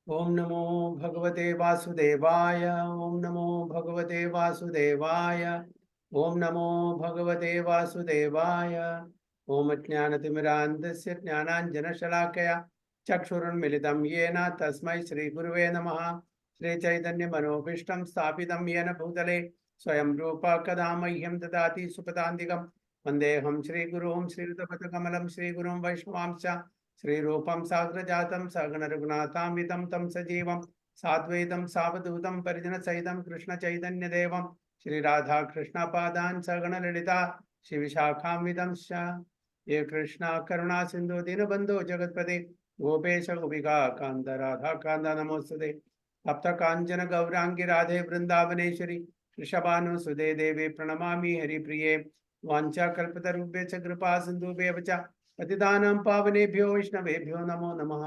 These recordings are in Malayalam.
ओम नमो भगवते वासुदेवाय। ओम नमो भगवते वासुदेवाय। ओम नमो भगवते वासुदेवाय। ओम ज्ञानतिमिरान्धस्य ज्ञानाञ्जनशलाकया चक्षुरुन्मिलितं येन तस्मै श्रीगुरुवे नमः। श्रीचैतन्यमनोभीष्टं स्थापितं येन भूतले स्वयं रूपा कदा मह्यं ददाति सुपदान्तिकं वन्देऽहं श्रीगुरुं श्रीयुतपथकमलं श्रीगुरुं वैष्णवांश्च श्रीरूपं साग्रजातं सगणरघुनाथान्वितं तं सजीवं साद्वैतं सावधूतं परिजनसहितं कृष्णचैतन्यदेवं श्रीराधाकृष्णपादान् सगणललिता शिवशाखान्वितं च। ये कृष्णा करुणा सिन्धु दीनबन्धो जगत्पते गोपेश गोपिका कान्त राधा कान्त नमोस्तुते। तप्त काञ्चन गौरांगी राधे वृन्दावनेश्वरी वृषभानुसुते देवी प्रणमामि हरिप्रिये। वाञ्छाकल्पतरुभ्यश्च कृपा सिन्धुभ्येव च पतितानां पावनेभ्यो वैष्णवेभ्यो नमो नमः।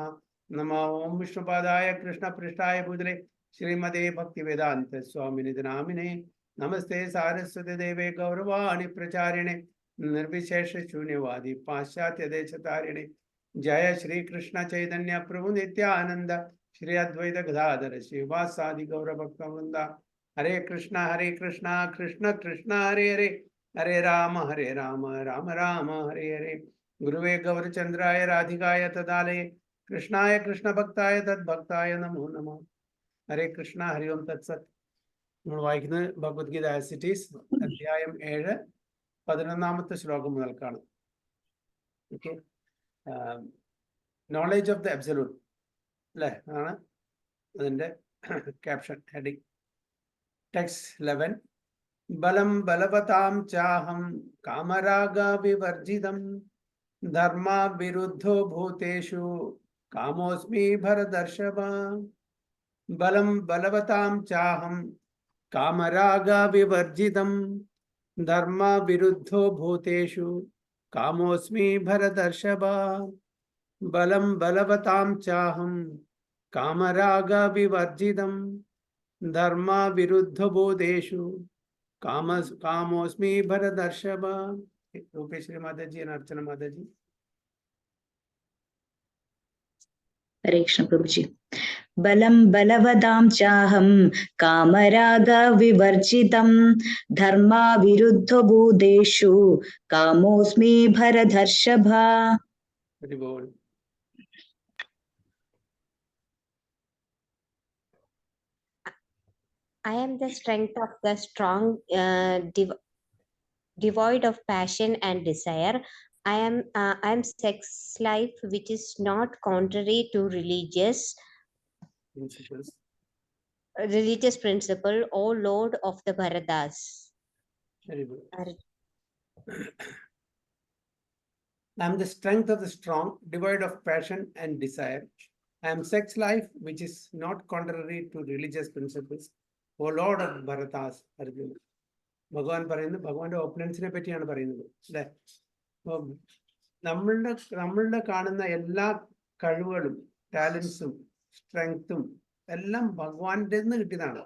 नमो ओं विष्णुपादाय कृष्णपृष्ठाय भूतले श्रीमते भक्तिवेदान्त स्वामिनिधि नामिने नमस्ते सारस्वती देवे गौरवाणि प्रचारिणे निर्विशेष शून्यवादी पाश्चात्य देशतारिणे। जय श्री कृष्ण चैतन्य प्रभु नित्यानंद श्री अद्वैत गदाधर श्रीवासादि गौरभक्तवृंदा। हरे कृष्णा कृष्ण कृष्ण हरे हरे हरे राम राम राम हरे हरे। गुरुवे गौरचंद्राय राधिकाय तदालये कृष्णाय कृष्ण भक्ताय तद्भक्ताय नमो नमः। हरे कृष्ण हरि ओम तत्सत्। നമ്മൾ വായിക്കുന്നത് ഭഗവത്ഗീത ആസ് ഇറ്റ് ഈസ് അധ്യായം 7 11ാമത്തെ ശ്ലോകം മുതൽക്കാണ്. Okay, knowledge of the absolute അല്ലേ ആണ് അതിൻ്റെ ക്യാപ്ഷൻ ഹെഡിങ്. ടെക്സ്റ്റ് 11. ബലം ബലവതാം ചാഹം കാമരാഗ വിവർജിതം ധർമാ വിരുദ്ധോ ഭൂതേഷു കാമോസ്മി ഭരതർഷഭ. ബലം ബലവതാം ചാഹം കാമരാഗ വിവർജിതം ധർമാ വിരുദ്ധോ ഭൂതേഷു കാമോസ്മി ഭരതർഷഭ. ബലം ബലവതാം ചാഹം കാമരാഗ വിവർജിതം ധർമാ വിരുദ്ധ ഭൂതേഷു कामोस्मि भरतर्षभ. रूपेश्वरी माता जी और अर्चना माता जी. हरे कृष्ण प्रभु जी. बलं बलवतां चाहं कामराग विवर्जितं धर्मा विरुद्ध भूतेषु कामोस्मि भरतर्षभ. I am the strength of the strong, devoid of passion and desire. I am sex life which is not contrary to religious principle, O Lord of the Bharatas. Very good. I am the strength of the strong, devoid of passion and desire. I am sex life which is not contrary to religious principles, O Lord of Bharatas. Arjuna. ഭഗവാൻ പറയുന്നത് ഭഗവാന്റെ ഓപ്പണൻസിനെ പറ്റിയാണ് പറയുന്നത് അല്ലേ. അപ്പം നമ്മളുടെ കാണുന്ന എല്ലാ കഴിവുകളും ടാലൻസും സ്ട്രെങ്ത്തും എല്ലാം ഭഗവാന്റെ നിന്ന് കിട്ടിയതാണ്.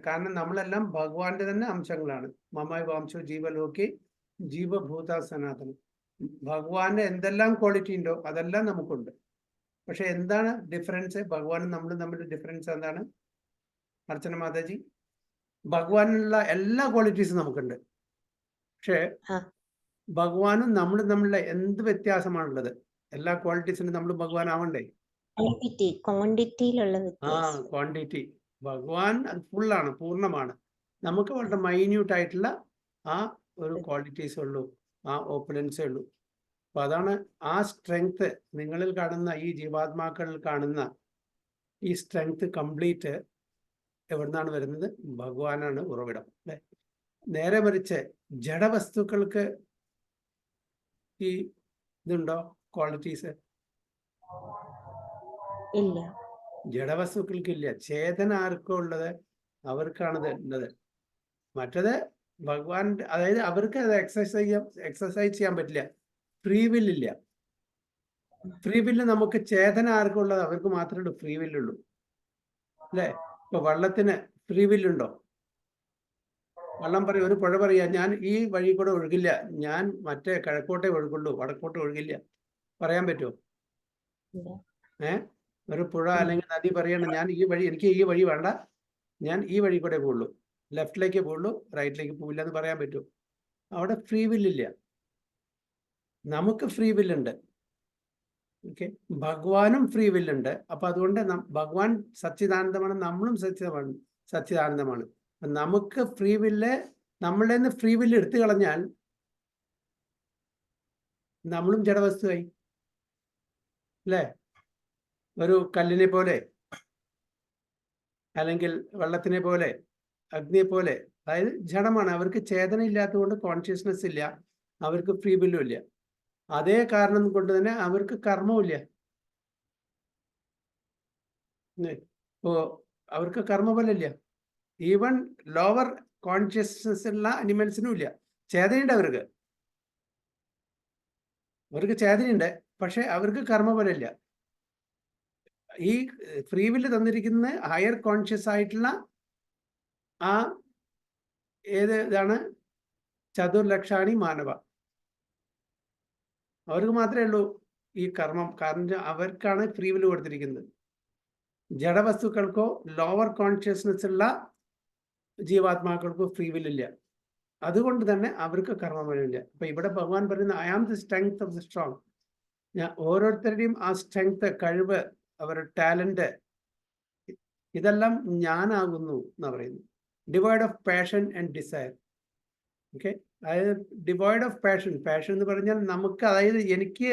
കാരണം നമ്മളെല്ലാം ഭഗവാന്റെ തന്നെ അംശങ്ങളാണ്. മമ വാംശോ ജീവലോകി ജീവഭൂത സനാതനം. ഭഗവാന്റെ എന്തെല്ലാം ക്വാളിറ്റി ഉണ്ടോ അതെല്ലാം നമുക്കുണ്ട്. പക്ഷെ എന്താണ് ഡിഫറൻസ്? ഭഗവാനും നമ്മളും തമ്മിലുള്ള ഡിഫറൻസ് എന്താണ് അർച്ചന മാതാജി? ഭഗവാനുള്ള എല്ലാ ക്വാളിറ്റീസും നമുക്കുണ്ട്. പക്ഷെ ഭഗവാനും നമ്മളും തമ്മിലുള്ള എന്ത് വ്യത്യാസമാണുള്ളത്? എല്ലാ ക്വാളിറ്റീസിനും നമ്മൾ ഭഗവാൻ ആവണ്ടേ? ക്വാണ്ടിറ്റി. ഭഗവാൻ അത് ഫുള്ളാണ്, പൂർണ്ണമാണ്. നമുക്ക് വളരെ മൈന്യൂട്ട് ആയിട്ടുള്ള ആ ഒരു ക്വാളിറ്റീസേ ഉള്ളൂ, ആ ഓപ്പുലൻസേ ഉള്ളൂ. അപ്പൊ അതാണ് ആ സ്ട്രെങ്ത് നിങ്ങളിൽ കാണുന്ന, ഈ ജീവാത്മാക്കളിൽ കാണുന്ന ഈ സ്ട്രെങ്ത് കംപ്ലീറ്റ് എവിടുന്നാണ് വരുന്നത്? ഭഗവാനാണ് ഉറവിടം അല്ലെ. നേരെ മറിച്ച് ജഡവസ്തുക്കൾക്ക് ഈ ഇതുണ്ടോ ക്വാളിറ്റീസ്? ഇല്ല, ജഡവസ്തുക്കൾക്കില്ല. ചേതന ആർക്കും ഉള്ളത്? അവർക്കാണത് ഉള്ളത്. മറ്റത് ഭഗവാൻ, അതായത് അവർക്ക് അത് എക്സസൈസ് ചെയ്യാൻ പറ്റില്ല. ഫ്രീ വില്ലില്ല. ഫ്രീ വില്ല് നമുക്ക് ചേതന ആർക്കും ഉള്ളത്? അവർക്ക് മാത്രമേ ഫ്രീ വില്ലുള്ളൂ അല്ലേ. ഇപ്പൊ വെള്ളത്തിന് ഫ്രീ വില്ലുണ്ടോ? വെള്ളം പറയും, ഒരു പുഴ പറയാ ഞാൻ ഈ വഴി കൂടെ ഒഴുകില്ല, ഞാൻ മറ്റേ കിഴക്കോട്ടേ ഒഴുകുള്ളൂ, വടക്കോട്ടെ ഒഴുകില്ല, പറയാൻ പറ്റുമോ? ഒരു പുഴ അല്ലെങ്കിൽ നദി പറയണം ഞാൻ എനിക്ക് ഈ വഴി വേണ്ട, ഞാൻ ഈ വഴി കൂടെ പോകുള്ളൂ, ലെഫ്റ്റിലേക്ക് പോകുള്ളൂ, റൈറ്റിലേക്ക് പോവില്ല എന്ന് പറയാൻ പറ്റും? അവിടെ ഫ്രീ വില്ലില്ല. നമുക്ക് ഫ്രീ വില്ലുണ്ട്. ഓക്കെ, ഭഗവാനും ഫ്രീ വില്ലുണ്ട്. അപ്പൊ അതുകൊണ്ട് ഭഗവാൻ സച്ചിദാനന്ദമാണ്, നമ്മളും സച്ചിദാനന്ദമാണ്. നമുക്ക് ഫ്രീ വില്ല്, നമ്മളുടെ നിന്ന് ഫ്രീ വില്ല് എടുത്തു കളഞ്ഞാൽ നമ്മളും ജഡവസ്തുവായി അല്ലേ? ഒരു കല്ലിനെ പോലെ, അല്ലെങ്കിൽ വെള്ളത്തിനെ പോലെ, അഗ്നിയെ പോലെ, അതായത് ജഡമാണ്. അവർക്ക് ചേതന ഇല്ലാത്തതുകൊണ്ട് കോൺഷ്യസ്നെസ് ഇല്ല, അവർക്ക് ഫ്രീ വില്ലും ഇല്ല. അതേ കാരണം കൊണ്ട് തന്നെ അവർക്ക് കർമ്മവും ഇല്ല. ഇപ്പോ അവർക്ക് കർമ്മഫലമില്ല. ഈവൻ ലോവർ കോൺഷ്യസ്നെസ് ഉള്ള അനിമൽസിനും ഇല്ല. ചേതനയുണ്ട് അവർക്ക് ചേതനയുണ്ട്, പക്ഷെ അവർക്ക് കർമ്മഫലമില്ല. ഈ ഫ്രീ വില്ല് തന്നിരിക്കുന്ന ഹയർ കോൺഷ്യസ് ആയിട്ടുള്ള ആ ഇതാണ് ചതുർലക്ഷാണി മാനവ. അവർക്ക് മാത്രമേ ഉള്ളൂ ഈ കർമ്മം. കാരണം അവർക്കാണ് ഫ്രീ വില്ല് കൊടുത്തിരിക്കുന്നത്. ജഡവസ്തുക്കൾക്കോ ലോവർ കോൺഷ്യസ്നെസ് ഉള്ള ജീവാത്മാക്കൾക്കോ ഫ്രീ വില്ലില്ല. അതുകൊണ്ട് തന്നെ അവർക്ക് കർമ്മഫലമില്ല. അപ്പൊ ഇവിടെ ഭഗവാൻ പറയുന്ന I am the strength of the strong. ഞാൻ ഓരോരുത്തരുടെയും ആ സ്ട്രെങ്ത്, കഴിവ്, അവരുടെ ടാലന്റ്, ഇതെല്ലാം ഞാനാകുന്നു എന്നാ പറയുന്നു. Devoid of passion and desire. Okay, അതായത് ഡിവോയ്ഡ് ഓഫ് പാഷൻ. പാഷൻ എന്ന് പറഞ്ഞാൽ നമുക്ക്, അതായത് എനിക്ക്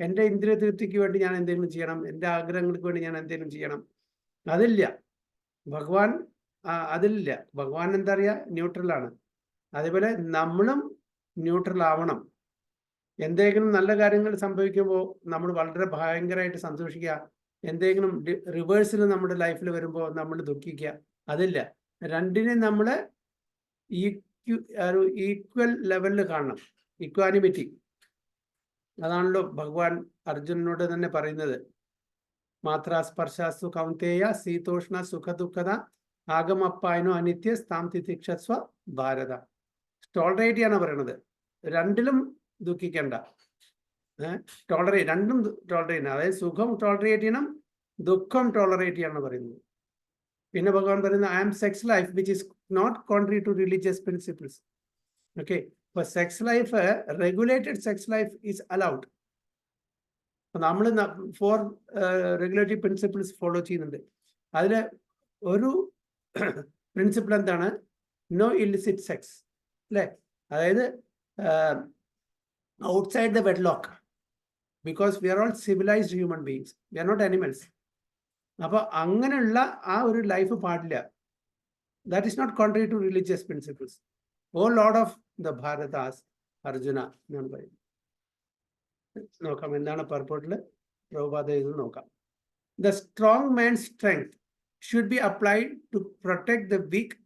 എൻ്റെ ഇന്ദ്രിയ തൃപ്തിക്ക് വേണ്ടി ഞാൻ എന്തെങ്കിലും ചെയ്യണം, എൻ്റെ ആഗ്രഹങ്ങൾക്ക് വേണ്ടി ഞാൻ എന്തെങ്കിലും ചെയ്യണം, അതില്ല. ഭഗവാൻ അതിലില്ല. ഭഗവാൻ എന്താ പറയുക, ന്യൂട്രലാണ്. അതേപോലെ നമ്മളും ന്യൂട്രൽ ആവണം. എന്തെങ്കിലും നല്ല കാര്യങ്ങൾ സംഭവിക്കുമ്പോൾ നമ്മൾ വളരെ ഭയങ്കരമായിട്ട് സന്തോഷിക്കുക, എന്തെങ്കിലും റിവേഴ്സിൽ നമ്മുടെ ലൈഫിൽ വരുമ്പോൾ നമ്മൾ ദുഃഖിക്കുക, അതില്ല. രണ്ടിനെ നമ്മൾ ഈക്വൽ ലെവലിൽ കാണണം, ഇക്വാനിമിറ്റി. അതാണല്ലോ ഭഗവാൻ അർജുനനോട് തന്നെ പറയുന്നത്. മാത്ര സ്പർശാസ്തു കൗന്തേയ ശീതോഷ്ണ സുഖദുഃഖത ആഗമപ്പായനോ അനിത്യ സ്ഥാം തിതിക്ഷസ്വ ഭാരത. ടോളറേറ്റ് ചെയ്യാനാണ് പറയണത്. രണ്ടിലും ദുഃഖിക്കണ്ട, രണ്ടും ടോളറേറ്റ് ചെയ്യണം. അതായത് സുഖം ടോളറേറ്റ് ചെയ്യണം, ദുഃഖം ടോളറേറ്റ് ചെയ്യണം പറയുന്നത്. പിന്നെ ഭഗവാൻ പറയുന്നത് I am sex life which is not contrary to religious principles. Okay, ഇപ്പൊ sex life, regulated sex life is allowed. നമ്മൾ 4 റെഗുലേറ്ററി പ്രിൻസിപ്പിൾസ് ഫോളോ ചെയ്യുന്നുണ്ട്. അതിൽ ഒരു പ്രിൻസിപ്പിൾ എന്താണ്? നോ ഇല്ലിസിറ്റ് സെക്സ് അല്ലേ? അതായത് outside the wedlock, because we are all civilized human beings, we are not animals. അപ്പോൾ അങ്ങനെയുള്ള ആ ഒരു ലൈഫ് പാടില്ല. That is not contrary to religious principles. Oh lord of the Bharatas Arjuna എന്നാണ് പറയുന്നത്. നോക്കാം എന്താണ് പർപ്പോട്ടിൽ പ്രഭുപാദ ഇത് നോക്കാം. The strong man's strength should be applied to protect the weak,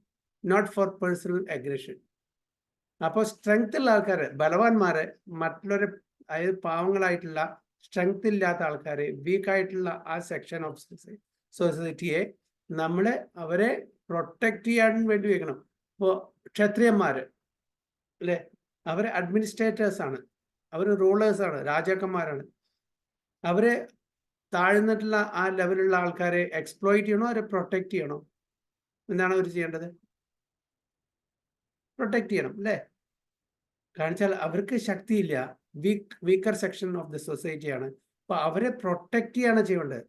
not for personal aggression. അപ്പോൾ സ്ട്രെങ്ത് ഉള്ള ആൾക്കാർ, ബലവാന്മാരെ, മറ്റുള്ളവരെ, അതായത് പാവങ്ങളായിട്ടുള്ള സ്ട്രെങ്ത് ഇല്ലാത്ത ആൾക്കാരെ, വീക്കായിട്ടുള്ള ആ സെക്ഷൻ ഓഫ് സൊസൈറ്റിയെ നമ്മളെ അവരെ പ്രൊട്ടക്ട് ചെയ്യാൻ വേണ്ടി വെക്കണം. ഇപ്പോൾ ക്ഷത്രിയന്മാര് അല്ലെ, അവർ അഡ്മിനിസ്ട്രേറ്റേഴ്സ് ആണ്, അവർ റൂളേഴ്സ് ആണ്, രാജാക്കന്മാരാണ്. അവരെ താഴ്ന്നിട്ടുള്ള ആ ലെവലുള്ള ആൾക്കാരെ എക്സ്പ്ലോയിറ്റ് ചെയ്യണോ, അവരെ പ്രൊട്ടക്ട് ചെയ്യണോ? എന്താണ് അവർ ചെയ്യേണ്ടത്? പ്രൊട്ടക്ട് ചെയ്യണം അല്ലേ? കാണിച്ചാൽ അവർക്ക് ശക്തിയില്ല, വീക്കർ സെക്ഷൻ ഓഫ് ദ സൊസൈറ്റിയാണ്. അപ്പൊ അവരെ പ്രൊട്ടക്ട് ചെയ്യാണ് ചെയ്യേണ്ടത്,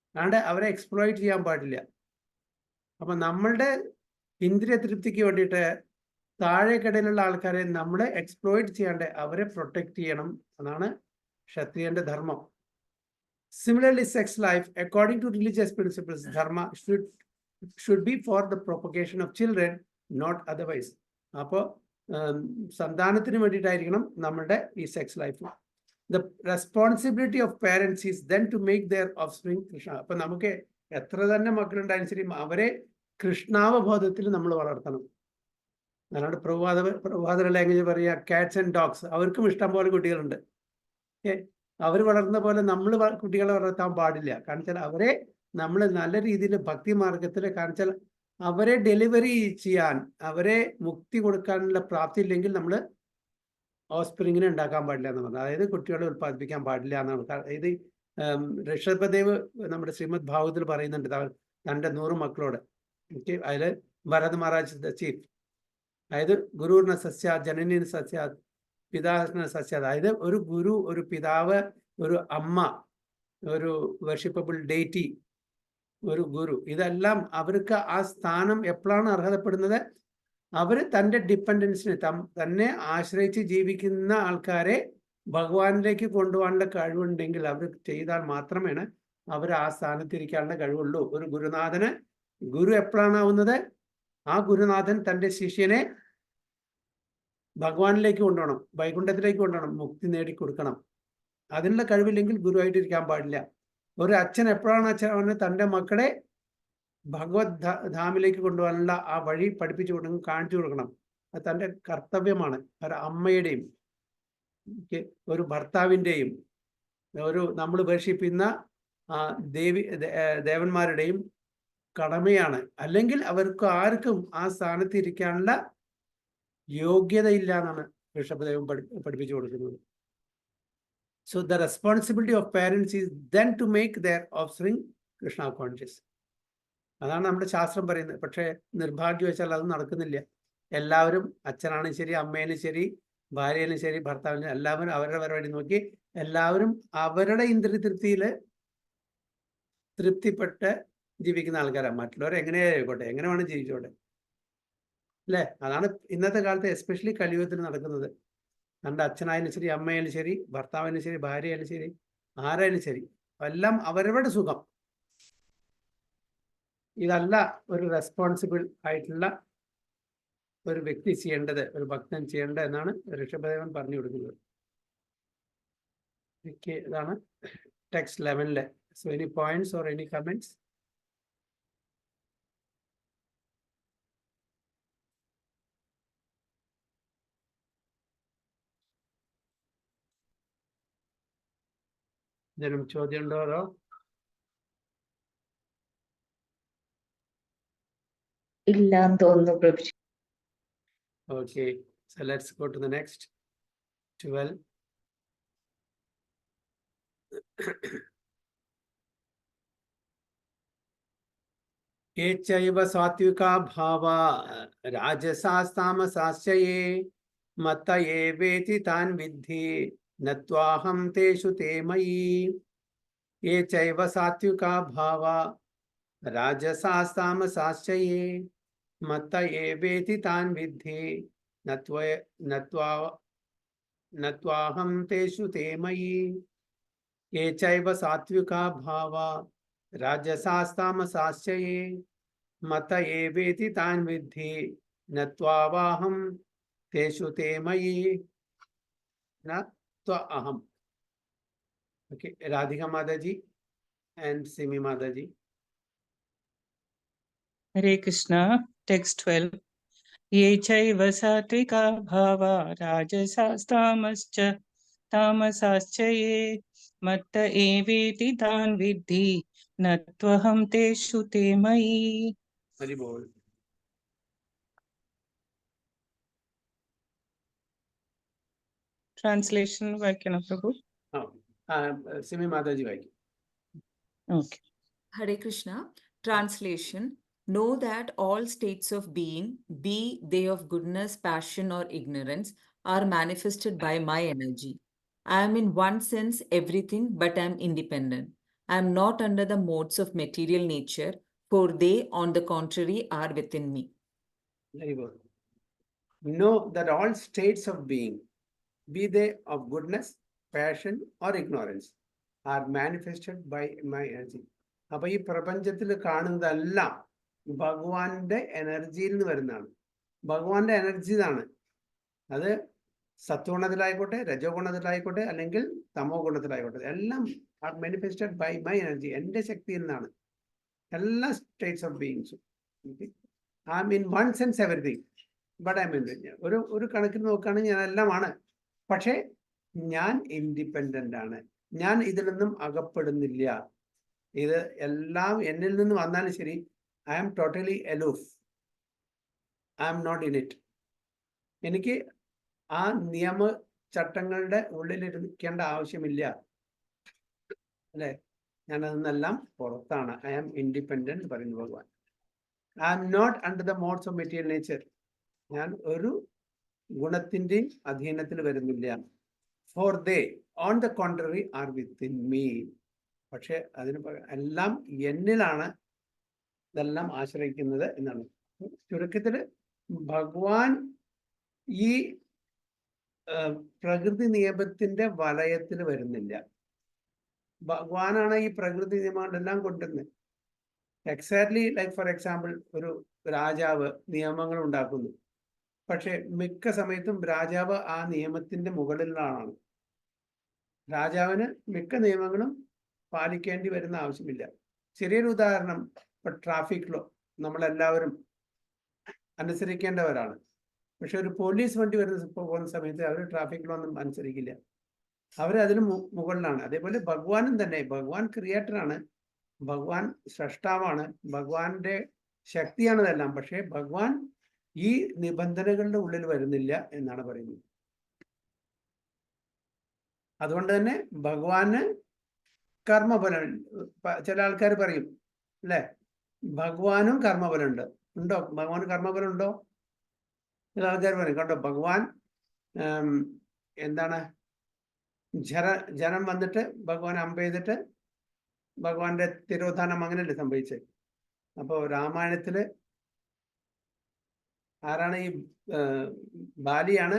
അല്ലാണ്ട് അവരെ എക്സ്പ്ലോയിറ്റ് ചെയ്യാൻ പാടില്ല. അപ്പൊ നമ്മളുടെ ഇന്ദ്രിയ തൃപ്തിക്ക് വേണ്ടിയിട്ട് താഴേക്കിടയിലുള്ള ആൾക്കാരെ നമ്മളെ എക്സ്പ്ലോയിറ്റ് ചെയ്യാണ്ട് അവരെ പ്രൊട്ടക്ട് ചെയ്യണം. അതാണ് ക്ഷത്രിയന്റെ ധർമ്മം. Similarly sex life according to religious principles dharma should be for the propagation of children, not otherwise. അപ്പോൾ സന്താനത്തിന് വേണ്ടിയിട്ടായിരിക്കണം നമ്മളുടെ ഈ sex life. The responsibility of parents is then to make their offspring Krishna. അപ്പൊ നമുക്ക് എത്ര തന്നെ മക്കളുണ്ടായാലും ശരി, അവരെ കൃഷ്ണാവബോധത്തിൽ നമ്മൾ വളർത്തണം. അല്ലാണ്ട് പ്രഭാത ലാംഗ്വേജ് പറയുക കാറ്റ്സ് ആൻഡ് ഡോഗ്സ്, അവർക്കും ഇഷ്ടം പോലെ കുട്ടികളുണ്ട്. അവർ വളർന്ന പോലെ നമ്മൾ കുട്ടികളെ വളർത്താൻ പാടില്ല. കാരണം വെച്ചാൽ അവരെ നമ്മൾ നല്ല രീതിയിൽ ഭക്തി മാർഗത്തിൽ, കാരണം വെച്ചാൽ അവരെ ഡെലിവറി ചെയ്യാൻ, അവരെ മുക്തി കൊടുക്കാനുള്ള പ്രാപ്തി ഇല്ലെങ്കിൽ നമ്മൾ ഓസ്പ്രിങ്ങിനെ ഉണ്ടാക്കാൻ പാടില്ല എന്ന് പറഞ്ഞു. അതായത് കുട്ടികളെ ഉത്പാദിപ്പിക്കാൻ പാടില്ല എന്നാണ്. ഇത് ഋഷഭദേവ് നമ്മുടെ ശ്രീമദ് ഭാഗവതത്തിൽ പറയുന്നുണ്ട് തൻ്റെ 100 മക്കളോട്. ഓക്കെ, അതിൽ ഭരത് മഹാരാജ് ദ ചീഫ്. അതായത് ഗുരുവിന് സസ്യ ജനനിന് സസ്യ പിതാവിന് സസ്യ. അതായത് ഒരു ഗുരു, ഒരു പിതാവ്, ഒരു അമ്മ, ഒരു വർഷിപ്പബിൾ ഡേറ്റി, ഒരു ഗുരു, ഇതെല്ലാം അവർക്ക് ആ സ്ഥാനം എപ്പോഴാണ് അർഹതപ്പെടുന്നത്? അവർ തൻ്റെ ഡിപ്പെൻഡൻസിന് തന്നെ ആശ്രയിച്ച് ജീവിക്കുന്ന ആൾക്കാരെ ഭഗവാനിലേക്ക് കൊണ്ടുപോകാനുള്ള കഴിവുണ്ടെങ്കിൽ അവർ ചെയ്താൽ മാത്രമേ അവർ ആ സ്ഥാനത്തിരിക്കാനുള്ള കഴിവുള്ളൂ. ഒരു ഗുരുനാഥന് ഗുരു എപ്പോഴാണ് ആവുന്നത്? ആ ഗുരുനാഥൻ തൻ്റെ ശിഷ്യനെ ഭഗവാനിലേക്ക് കൊണ്ടുപോകണം, വൈകുണ്ഠത്തിലേക്ക് കൊണ്ടുപോകണം, മുക്തി നേടിക്കൊടുക്കണം. അതിനുള്ള കഴിവില്ലെങ്കിൽ ഗുരുവായിട്ടിരിക്കാൻ പാടില്ല. ഒരു അച്ഛൻ എപ്പോഴാണ് അച്ഛൻ തൻ്റെ മക്കളെ ഭഗവത് ധാമിലേക്ക് കൊണ്ടുപോകാനുള്ള ആ വഴി പഠിപ്പിച്ചു കൊടുക്കണം, കാണിച്ചു കൊടുക്കണം. അത് തൻ്റെ കർത്തവ്യമാണ്. ഒരു അമ്മയുടെയും ഒരു ഭർത്താവിൻ്റെയും ഒരു നമ്മൾ വർഷിപ്പിക്കുന്ന ദേവന്മാരുടെയും കടമയാണ്. അല്ലെങ്കിൽ അവർക്ക് ആർക്കും ആ സ്ഥാനത്ത് ഇരിക്കാനുള്ള യോഗ്യതയില്ല എന്നാണ് ഋഷഭദേവൻ പഠിപ്പിച്ചു കൊടുക്കുന്നത്. So the responsibility of parents is then to make their offspring Krishna conscious. അതാണ് നമ്മുടെ ശാസ്ത്രം പറയുന്നത്. പക്ഷേ നിർഭാഗ്യവശാൽ അത് നടക്കുന്നില്ല. എല്ലാവരും, അച്ഛനാണെങ്കിലും ശരി, അമ്മേനും ശരി, ഭാര്യയിലും ശരി, ഭർത്താവിനും, എല്ലാവരും അവരുടെ പരിപാടി നോക്കി എല്ലാവരും അവരുടെ ഇന്ദ്രിയ തൃപ്തിപ്പെട്ട് ജീവിക്കുന്ന ആൾക്കാരാണ്. മറ്റുള്ളവർ എങ്ങനെയായിക്കോട്ടെ, എങ്ങനെ വേണം ജീവിച്ചോട്ടെ, അല്ലേ? അതാണ് ഇന്നത്തെ കാലത്ത് എസ്പെഷ്യലി കലിയുഗത്തിൽ നടക്കുന്നത്. തൻ്റെ അച്ഛനായാലും ശരി, അമ്മയായാലും ശരി, ഭർത്താവായാലും ശരി, ഭാര്യയായാലും ശരി, ആരായാലും ശരി, എല്ലാം അവരവരുടെ സുഖം. ഇതല്ല ഒരു റെസ്പോൺസിബിൾ ആയിട്ടുള്ള ഒരു വ്യക്തി ചെയ്യേണ്ടത്, ഒരു ഭക്തൻ ചെയ്യേണ്ടത് എന്നാണ് ഋഷഭദേവൻ പറഞ്ഞു കൊടുക്കുന്നത്. ഇതാണ് text 11. So any points or any comments? ഇതിനും ചോദ്യം ഉണ്ടോ? അതോ ഇല്ലാന്ന് തോന്നുന്നു പ്രഭുജി. Okay, so let's go to the next 12. ये चैव सात्विका भावा राजसास्तामसाश्च ये मत्त एवेति तान् विद्धि नत्वाहं तेषु ते मयि. ये चैव सात्विका भावा राजसास्तामसाश्च ये मत्त एवेति तान् विद्धि नत्वाहं तेषु ते मयि. ये चैव सात्विका भावा राजसास्तामसाश्च ये मत एवेति तान् विद्धि नत्वाहं तेषु ते मयि न त्वहम्. Okay, Radhika Mataji and Simi Mataji. Hare Krishna. Text 12. Ye chaiva satvika bhava rajasastamascha tamasascha ye matta eveti tan viddhi natvaham teshu te mayi. Hari bol. Translation Vaikana Prabhu. Simi Mataji Vaiki. Okay. Hare Krishna. Translation: know that all states of being, be they of goodness, passion, or ignorance, are manifested by my energy. I am in one sense everything, but I am independent. I am not under the modes of material nature, for they, on the contrary, are within me. Very good. Know that all states of being, be they of goodness, passion, or ignorance, are manifested by my energy. അപ്പൊ ഈ പ്രപഞ്ചത്തിൽ കാണുന്നതെല്ലാം ഭഗവാന്റെ എനർജിയിൽ നിന്ന് വരുന്നതാണ്. ഭഗവാന്റെ എനർജി ഇതാണ്. അത് സത്വഗുണത്തിലായിക്കോട്ടെ, രജോ ഗുണത്തിലായിക്കോട്ടെ, അല്ലെങ്കിൽ തമോ ഗുണത്തിലായിക്കോട്ടെ, എല്ലാം are manifested by my energy. എൻ്റെ ശക്തിയിൽ നിന്നാണ് എല്ലാ സ്റ്റേറ്റ്സ് ഓഫ് ബീയിങ്സും. I am in one sense everything, but I mean ഒരു കണക്കിന് നോക്കുകയാണെങ്കിൽ ഞാൻ എല്ലാമാണ്. പക്ഷേ ഞാൻ ഇൻഡിപെൻഡൻ്റ് ആണ്. ഞാൻ ഇതിലൊന്നും അകപ്പെടുന്നില്ല. ഇത് എല്ലാം എന്നിൽ നിന്ന് വന്നാലും ശരി, I am totally aloof. I am not in it. എനിക്ക് ആ നിയമ ചട്ടങ്ങളുടെ ഉള്ളിലിരിക്കേണ്ട ആവശ്യമില്ല. അല്ലെ? ഞാൻ അതിനെല്ലാം പുറത്താണ്. ഐ ആം ഇൻഡിപെൻഡന്റ് പറയുന്നു ഭഗവാൻ. I am not under the modes of material nature. ഞാൻ ഒരു ഗുണത്തിന്റെയും അധീനത്തിൽ വരുന്നില്ല. For they on the contrary are within me. പക്ഷെ അതിന് എല്ലാം എന്നിലാണ് ഇതെല്ലാം ആശ്രയിക്കുന്നത് എന്നാണ്. ചുരുക്കത്തിൽ ഭഗവാൻ ഈ പ്രകൃതി നിയമത്തിന്റെ വലയത്തിൽ വരുന്നില്ല. ഭഗവാനാണ് ഈ പ്രകൃതി നിയമങ്ങളെല്ലാം കൊണ്ടുവരുന്നത്. എക്സാക്ട്ലി ലൈക്ക് ഫോർ എക്സാമ്പിൾ, ഒരു രാജാവ് നിയമങ്ങൾ ഉണ്ടാക്കുന്നു. പക്ഷെ മിക്ക സമയത്തും രാജാവ് ആ നിയമത്തിന്റെ മുകളിലാണ്. രാജാവിന് മിക്ക നിയമങ്ങളും പാലിക്കേണ്ടി വരുന്ന ആവശ്യമില്ല. ചെറിയൊരു ഉദാഹരണം, ഇപ്പൊ ട്രാഫിക് ലോ നമ്മളെല്ലാവരും അനുസരിക്കേണ്ടവരാണ്. പക്ഷെ ഒരു പോലീസ് വണ്ടി പോകുന്ന സമയത്ത് അവർ ട്രാഫിക് ലോ ഒന്നും അനുസരിക്കില്ല. അവർ അതിന് മുകളിലാണ്. അതേപോലെ ഭഗവാനും തന്നെ, ഭഗവാൻ ക്രിയേറ്ററാണ്, ഭഗവാൻ സൃഷ്ടാവാണ്, ഭഗവാന്റെ ശക്തിയാണ് ഇതെല്ലാം. പക്ഷെ ഭഗവാൻ ഈ നിബന്ധനകളുടെ ഉള്ളിൽ വരുന്നില്ല എന്നാണ് പറയുന്നത്. അതുകൊണ്ട് തന്നെ ഭഗവാന് കർമ്മഫലം, ചില ആൾക്കാർ പറയും അല്ലെ, ഭഗവാനും കർമ്മഫലം ഉണ്ട്. ഉണ്ടോ? ഭഗവാന് കർമ്മഫലം ഉണ്ടോ? ചില ആൾക്കാർ പറയും കണ്ടോ, ഭഗവാൻ എന്താണ്, ജനം വന്നിട്ട് ഭഗവാൻ അമ്പ് ചെയ്തിട്ട് ഭഗവാന്റെ തിരോധാനം അങ്ങനെയല്ലേ സംഭവിച്ചത്. അപ്പോ രാമായണത്തില് ആരാണ് ഈ ബാലിയാണ്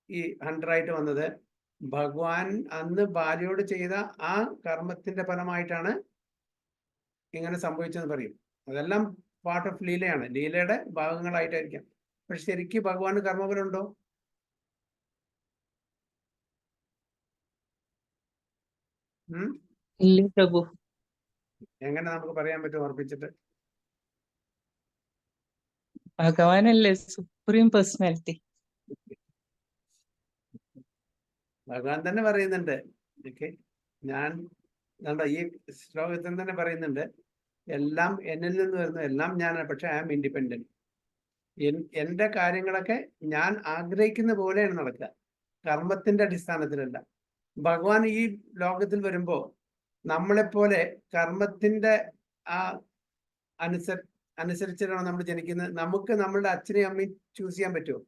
ഈ ഹണ്ടറായിട്ട് വന്നത്. ഭഗവാൻ അന്ന് ബാലിയോട് ചെയ്ത ആ കർമ്മത്തിന്റെ ഫലമായിട്ടാണ് ഇങ്ങനെ സംഭവിച്ചെന്ന് പറയും. അതെല്ലാം പാർട്ട് ഓഫ് ലീലയാണ്, ലീലയുടെ ഭാഗങ്ങളായിട്ടായിരിക്കാം. പക്ഷെ ശരിക്കും ഭഗവാന് കർമ്മഫലം ഉണ്ടോ? ഇല്ല പ്രഭു. എങ്ങനെ നമുക്ക് പറയാൻ പറ്റും ഉറപ്പിച്ചിട്ട്? ഭഗവാനല്ലേ സുപ്രീം പേഴ്സണാലിറ്റി. ഭഗവാൻ തന്നെ പറയുന്നുണ്ട്. ഓക്കെ, ഞാൻ ഈ ശ്ലോകത്തിൽ തന്നെ പറയുന്നുണ്ട്, എല്ലാം എന്നിൽ നിന്ന് വരുന്നു, എല്ലാം ഞാനാണ്, പക്ഷെ ഐ ആം ഇൻഡിപെൻഡന്റ്. എൻ്റെ കാര്യങ്ങളൊക്കെ ഞാൻ ആഗ്രഹിക്കുന്ന പോലെയാണ് നടക്കുക, കർമ്മത്തിന്റെ അടിസ്ഥാനത്തിലല്ല. ഭഗവാൻ ഈ ലോകത്തിൽ വരുമ്പോ നമ്മളെപ്പോലെ കർമ്മത്തിന്റെ ആ അനുസരിച്ചിട്ടാണ് നമ്മൾ ജനിക്കുന്നത്. നമുക്ക് നമ്മളുടെ അച്ഛനെയും അമ്മയും ചൂസ് ചെയ്യാൻ പറ്റുമോ?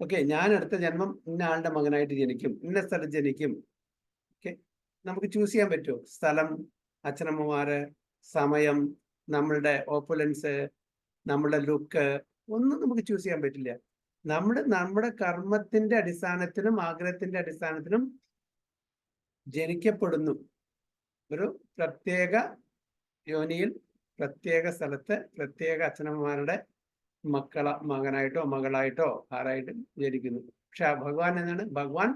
ഓക്കെ, ഞാൻ അടുത്ത ജന്മം ഇന്ന ആളുടെ മകനായിട്ട് ജനിക്കും, ഇന്ന സ്ഥലത്ത് ജനിക്കും. ഓക്കെ, നമുക്ക് ചൂസ് ചെയ്യാൻ പറ്റുമോ? സ്ഥലം, അച്ഛനമ്മമാര്, സമയം, നമ്മളുടെ ഓപ്പുലൻസ്, നമ്മളുടെ ലുക്ക്, ഒന്നും നമുക്ക് ചൂസ് ചെയ്യാൻ പറ്റില്ല. നമ്മുടെ കർമ്മത്തിന്റെ അടിസ്ഥാനത്തിലും ആഗ്രഹത്തിന്റെ അടിസ്ഥാനത്തിലും ജനിക്കപ്പെടുന്നു. ഒരു പ്രത്യേക യോനിയിൽ, പ്രത്യേക സ്ഥലത്ത്, പ്രത്യേക അച്ഛനമ്മമാരുടെ മകനായിട്ടോ മകളായിട്ടോ ആരായിട്ടും ജനിക്കുന്നു. പക്ഷെ ഭഗവാൻ എന്താണ്? ഭഗവാൻ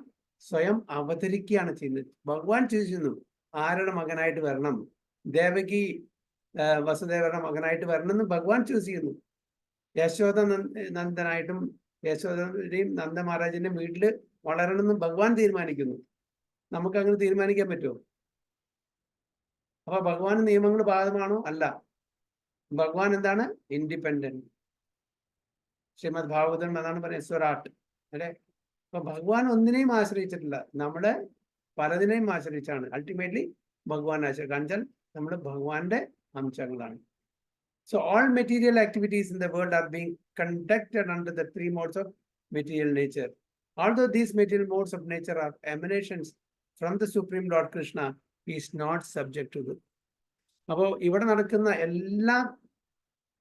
സ്വയം അവതരിക്കുകയാണ് ചെയ്യുന്നത്. ഭഗവാൻ ചോദിക്കുന്നു ആരുടെ മകനായിട്ട് വരണം. ദേവകി വസുദേവരുടെ മകനായിട്ട് വരണം എന്ന് ഭഗവാൻ ചൂസ് ചെയ്യുന്നു. യശോദ നന്ദനായിട്ടും യശോദയുടെയും നന്ദ മഹാരാജന്റെ വീട്ടിൽ വളരണമെന്ന് ഭഗവാൻ തീരുമാനിക്കുന്നു. നമുക്ക് അങ്ങനെ തീരുമാനിക്കാൻ പറ്റുമോ? അപ്പൊ ഭഗവാൻ നിയമങ്ങൾ ബാധകമാണോ? അല്ല. ഭഗവാൻ എന്താണ്? ഇൻഡിപെൻഡന്റ്. ശ്രീമദ് ഭാഗവതം അതാണ് പറയുന്നത്, സ്വരാട്ട് അല്ലെ. അപ്പൊ ഭഗവാൻ ഒന്നിനെയും ആശ്രയിച്ചിട്ടില്ല, നമ്മള് പലതിനെയും ആശ്രയിച്ചാണ്. അൾട്ടിമേറ്റ്ലി ഭഗവാൻ ആശ്രയിച്ചാൽ നമ്മൾ ഭഗവാന്റെ അംശങ്ങളാണ്. So all material activities in the world are being conducted under the three modes of material nature. Although these material modes of nature are emanations from the Supreme Lord Krishna, he is not subject to them. അപ്പോൾ ഇവിടെ നടക്കുന്ന എല്ലാ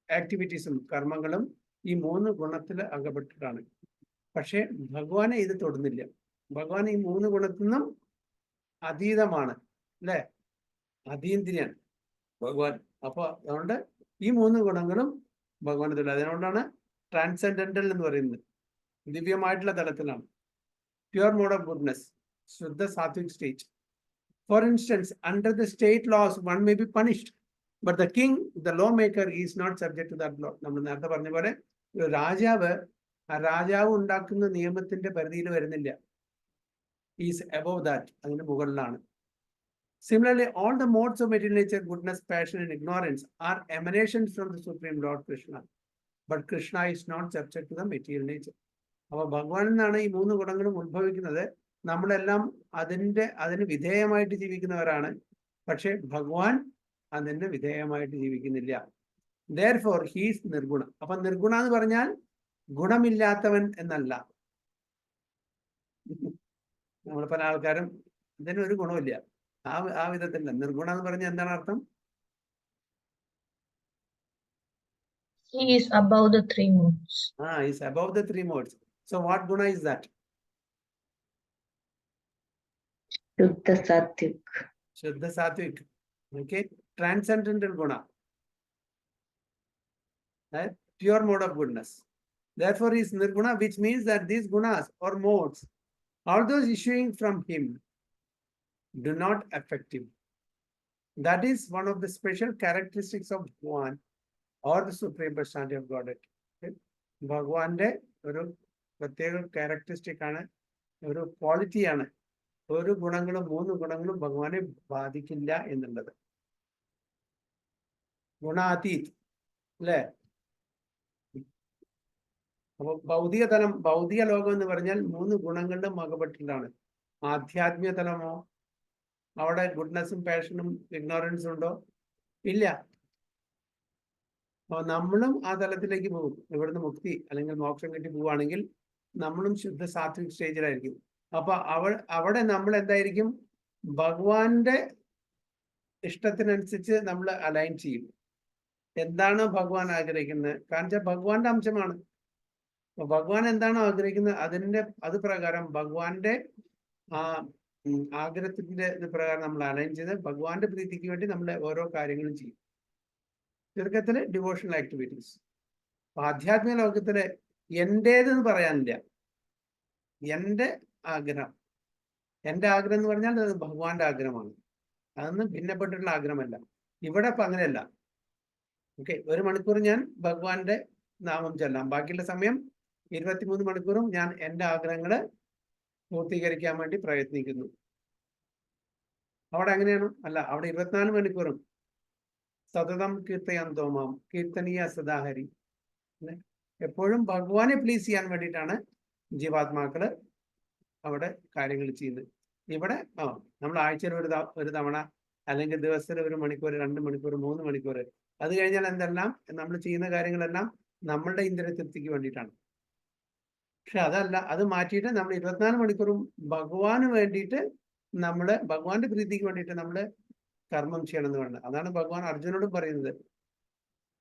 ആക്ടിവിറ്റീസും കർമ്മങ്ങളും ഈ മൂന്ന് ഗുണത്തിൽ അകപ്പെട്ടിട്ടാണ്. പക്ഷെ ഭഗവാനെ ഇത് തൊടുന്നില്ല. ഭഗവാൻ ഈ മൂന്ന് ഗുണത്തിൽ നിന്നും അതീതമാണ് അല്ലെ, അതീന്ദ്രിയാണ് ഭഗവാൻ. അപ്പൊ അതുകൊണ്ട് ഈ മൂന്ന് ഗുണങ്ങളും ഭഗവാൻ തൊഴിൽ. അതുകൊണ്ടാണ് ട്രാൻസെൻഡന്റൽ എന്ന് പറയുന്നത്, ദിവ്യമായിട്ടുള്ള തലത്തിലാണ്. Pure mode of goodness, shuddha sattvic state. For instance, under the state laws one may be punished, but the king, the law maker, is not subject to that law. നമ്മൾ നേരത്തെ പറഞ്ഞ പോലെ ഒരു രാജാവ് ആ രാജാവ് ഉണ്ടാക്കുന്ന നിയമത്തിന്റെ പരിധിയിൽ വരുന്നില്ല. ഈസ് അബവ് ദാറ്റ്, അതിന് മുകളിലാണ്. Similarly, all the modes of material nature, goodness, passion, and ignorance, are emanations from the Supreme Lord Krishna. But Krishna is not subject to the material nature. അപ്പോൾ ഭഗവാനിൽ നിന്നാണ് ഈ മൂന്ന് ഗുണങ്ങളും ഉത്ഭവിക്കുന്നത്. നമ്മളെല്ലാം അതിന് വിധേയമായിട്ട് ജീവിക്കുന്നവരാണ്. പക്ഷെ ഭഗവാൻ അതിന് വിധേയമായിട്ട് ജീവിക്കുന്നില്ല. Therefore he is നിർഗുണ. അപ്പൊ നിർഗുണ എന്ന് പറഞ്ഞാൽ ഗുണമില്ലാത്തവൻ എന്നല്ല. നമ്മൾ പല ആൾക്കാരും ഇതിനൊരു ഗുണമില്ല, ആ വിധത്തില്ല. നിർഗുണ എന്ന് പറഞ്ഞാൽ എന്താണ് അർത്ഥം? He is above the three modes. Is above the three modes. So what guna is that? Shuddha Sattvic. Siddha Sattvic. Okay. Transcendental guna. Pure mode of goodness. Therefore he is nirguna, which means that these gunas or modes, all those issuing from him, do not affect him. That is one of the special characteristics of Bhagwan or the Supreme Personality of Godhead. ഭഗവാന്റെ ഒരു പ്രത്യേക ക്യാരക്ടറിസ്റ്റിക് ആണ്, ഒരു ക്വാളിറ്റിയാണ്. ഒരു ഗുണങ്ങളും 3 ഗുണങ്ങളും ഭഗവാനെ ബാധിക്കില്ല എന്നുള്ളത്. ഗുണാതീത് അല്ലേ? അപ്പൊ ഭൗതിക ലോകം എന്ന് പറഞ്ഞാൽ 3 ഗുണങ്ങളുടെ മകപ്പെട്ടിട്ടാണ്. ആധ്യാത്മിക തലമോ അവിടെ ഗുഡ്നെസ്സും പാഷനും ഇഗ്നോറൻസും ഉണ്ടോ? ഇല്ല. അപ്പൊ നമ്മളും ആ തലത്തിലേക്ക് പോകും. ഇവിടുന്ന് മുക്തി അല്ലെങ്കിൽ മോക്ഷം കിട്ടി പോവുകയാണെങ്കിൽ നമ്മളും ശുദ്ധ സാത്വിക് സ്റ്റേജിലായിരിക്കും. അപ്പൊ അവിടെ നമ്മൾ എന്തായിരിക്കും? ഭഗവാന്റെ ഇഷ്ടത്തിനനുസരിച്ച് നമ്മൾ അലൈൻ ചെയ്യും. എന്താണ് ഭഗവാൻ ആഗ്രഹിക്കുന്നത്? കാരണം വെച്ചാൽ ഭഗവാന്റെ അംശമാണ്. അപ്പൊ ഭഗവാൻ എന്താണോ ആഗ്രഹിക്കുന്നത് അത് പ്രകാരം ഭഗവാന്റെ ആഗ്രഹത്തിന്റെ ഇത് പ്രകാരം നമ്മൾ അലൈൻ ചെയ്ത് ഭഗവാന്റെ പ്രീതിക്ക് വേണ്ടി നമ്മൾ ഓരോ കാര്യങ്ങളും ചെയ്യും. ചുരുക്കത്തില് ഡിവോഷണൽ ആക്ടിവിറ്റീസ്. ആധ്യാത്മിക ലോകത്തില് എന്റേതെന്ന് പറയാനില്ല. എൻ്റെ ആഗ്രഹം എന്ന് പറഞ്ഞാൽ അത് ഭഗവാന്റെ ആഗ്രഹമാണ്. അതൊന്നും ഭിന്നപ്പെട്ടിട്ടുള്ള ആഗ്രഹമല്ല. ഇവിടെ ഇപ്പൊ അങ്ങനെയല്ല. ഓക്കെ, 1 മണിക്കൂർ ഞാൻ ഭഗവാന്റെ നാമം ചൊല്ലാം, ബാക്കിയുള്ള സമയം 23 മണിക്കൂറും ഞാൻ എൻ്റെ ആഗ്രഹങ്ങള് പൂർത്തീകരിക്കാൻ വേണ്ടി പ്രയത്നിക്കുന്നു. അവിടെ അങ്ങനെയാണോ? അല്ല, അവിടെ 24 മണിക്കൂറും സതതം കീർത്തയന്തോമാം കീർത്തനീയ സദാഹരി. എപ്പോഴും ഭഗവാനെ പ്ലീസ് ചെയ്യാൻ വേണ്ടിയിട്ടാണ് ജീവാത്മാക്കള് അവിടെ കാര്യങ്ങൾ ചെയ്യുന്നത്. ഇവിടെ നമ്മൾ ആഴ്ചയിൽ ഒരു തവണ അല്ലെങ്കിൽ ദിവസത്തിൽ 1 മണിക്കൂർ, 2 മണിക്കൂർ, 3 മണിക്കൂർ, അത് കഴിഞ്ഞാൽ എന്തെല്ലാം നമ്മൾ ചെയ്യുന്ന കാര്യങ്ങളെല്ലാം നമ്മളുടെ ഇന്ദ്രിയ തൃപ്തിക്ക് വേണ്ടിയിട്ടാണ്. പക്ഷെ അതല്ല, അത് മാറ്റിയിട്ട് നമ്മൾ 24 മണിക്കൂറും ഭഗവാന് വേണ്ടിയിട്ട് ഭഗവാന്റെ പ്രീതിക്ക് വേണ്ടിയിട്ട് നമ്മൾ കർമ്മം ചെയ്യണമെന്ന് വേണ്ട. അതാണ് ഭഗവാൻ അർജുനോടും പറയുന്നത്.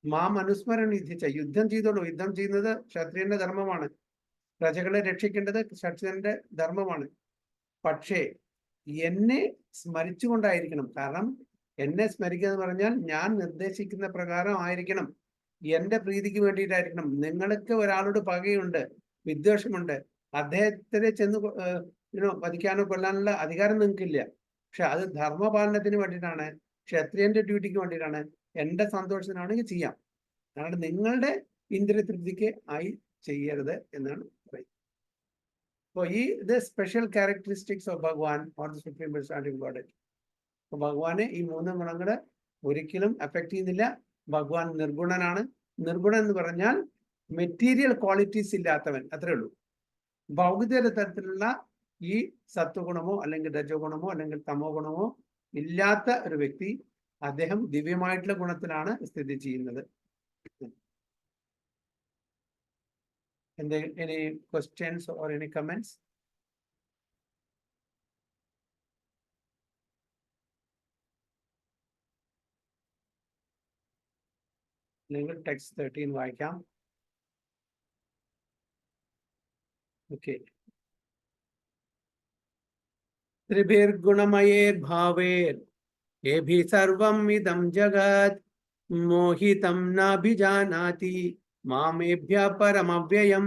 മാം അനുസ്മരണ യുദ്ധിച്ച, യുദ്ധം ചെയ്തോളൂ. യുദ്ധം ചെയ്യുന്നത് ക്ഷത്രിയന്റെ ധർമ്മമാണ്. പ്രജകളെ രക്ഷിക്കേണ്ടത് ക്ഷത്രിയന്റെ ധർമ്മമാണ്. പക്ഷേ എന്നെ സ്മരിച്ചുകൊണ്ടായിരിക്കണം. കാരണം എന്നെ സ്മരിക്കുക എന്ന് പറഞ്ഞാൽ ഞാൻ നിർദ്ദേശിക്കുന്ന പ്രകാരം ആയിരിക്കണം, എന്റെ പ്രീതിക്ക് വേണ്ടിയിട്ടായിരിക്കണം. നിങ്ങൾക്ക് ഒരാളോട് പകയുണ്ട്, വിദ്വേഷമുണ്ട്, അദ്ദേഹത്തിനെ ചെന്ന് വധിക്കാനോ കൊല്ലാനുള്ള അധികാരം നിങ്ങൾക്കില്ല. പക്ഷെ അത് ധർമ്മപാലനത്തിന് വേണ്ടിയിട്ടാണ്, ക്ഷത്രിയന്റെ ഡ്യൂട്ടിക്ക് വേണ്ടിയിട്ടാണ്, എന്റെ സന്തോഷത്തിനാണെങ്കിൽ ചെയ്യാം. കാരണം നിങ്ങളുടെ ഇന്ദ്രിയ തൃപ്തിക്ക് ആയി ചെയ്യരുത് എന്നാണ് പറയുന്നത്. അപ്പോൾ ഇത് സ്പെഷ്യൽ ക്യാരക്ടറിസ്റ്റിക്സ് ഓഫ് ഭഗവാൻ or the supreme personality of God. അപ്പോൾ ഭഗവാനെ ഈ 3 ഗുണങ്ങൾ ഒരിക്കലും അഫക്റ്റ് ചെയ്യുന്നില്ല. ഭഗവാൻ നിർഗുണനാണ്. നിർഗുണൻ എന്ന് പറഞ്ഞാൽ മെറ്റീരിയൽ ക്വാളിറ്റീസ് ഇല്ലാത്തവൻ, അത്രേ ഉള്ളൂ. ഭൗതിക തരത്തിലുള്ള ഈ സത്വഗുണമോ അല്ലെങ്കിൽ രജോഗുണമോ അല്ലെങ്കിൽ തമോ ഗുണമോ ഇല്ലാത്ത ഒരു വ്യക്തി, അദ്ദേഹം ദിവ്യമായിട്ടുള്ള ഗുണത്തിലാണ് സ്ഥിതി ചെയ്യുന്നത്. Any questions or any comments? Legal text 13 വായിക്കാം. Okay. ത്രിഭിർഗുണമയേർഭാവേർ ഏഭി സർവം ഇദം ജഗത് മോഹിതം നാഭിജാനാതി മാമേഭ്യ പരമവ്യയം.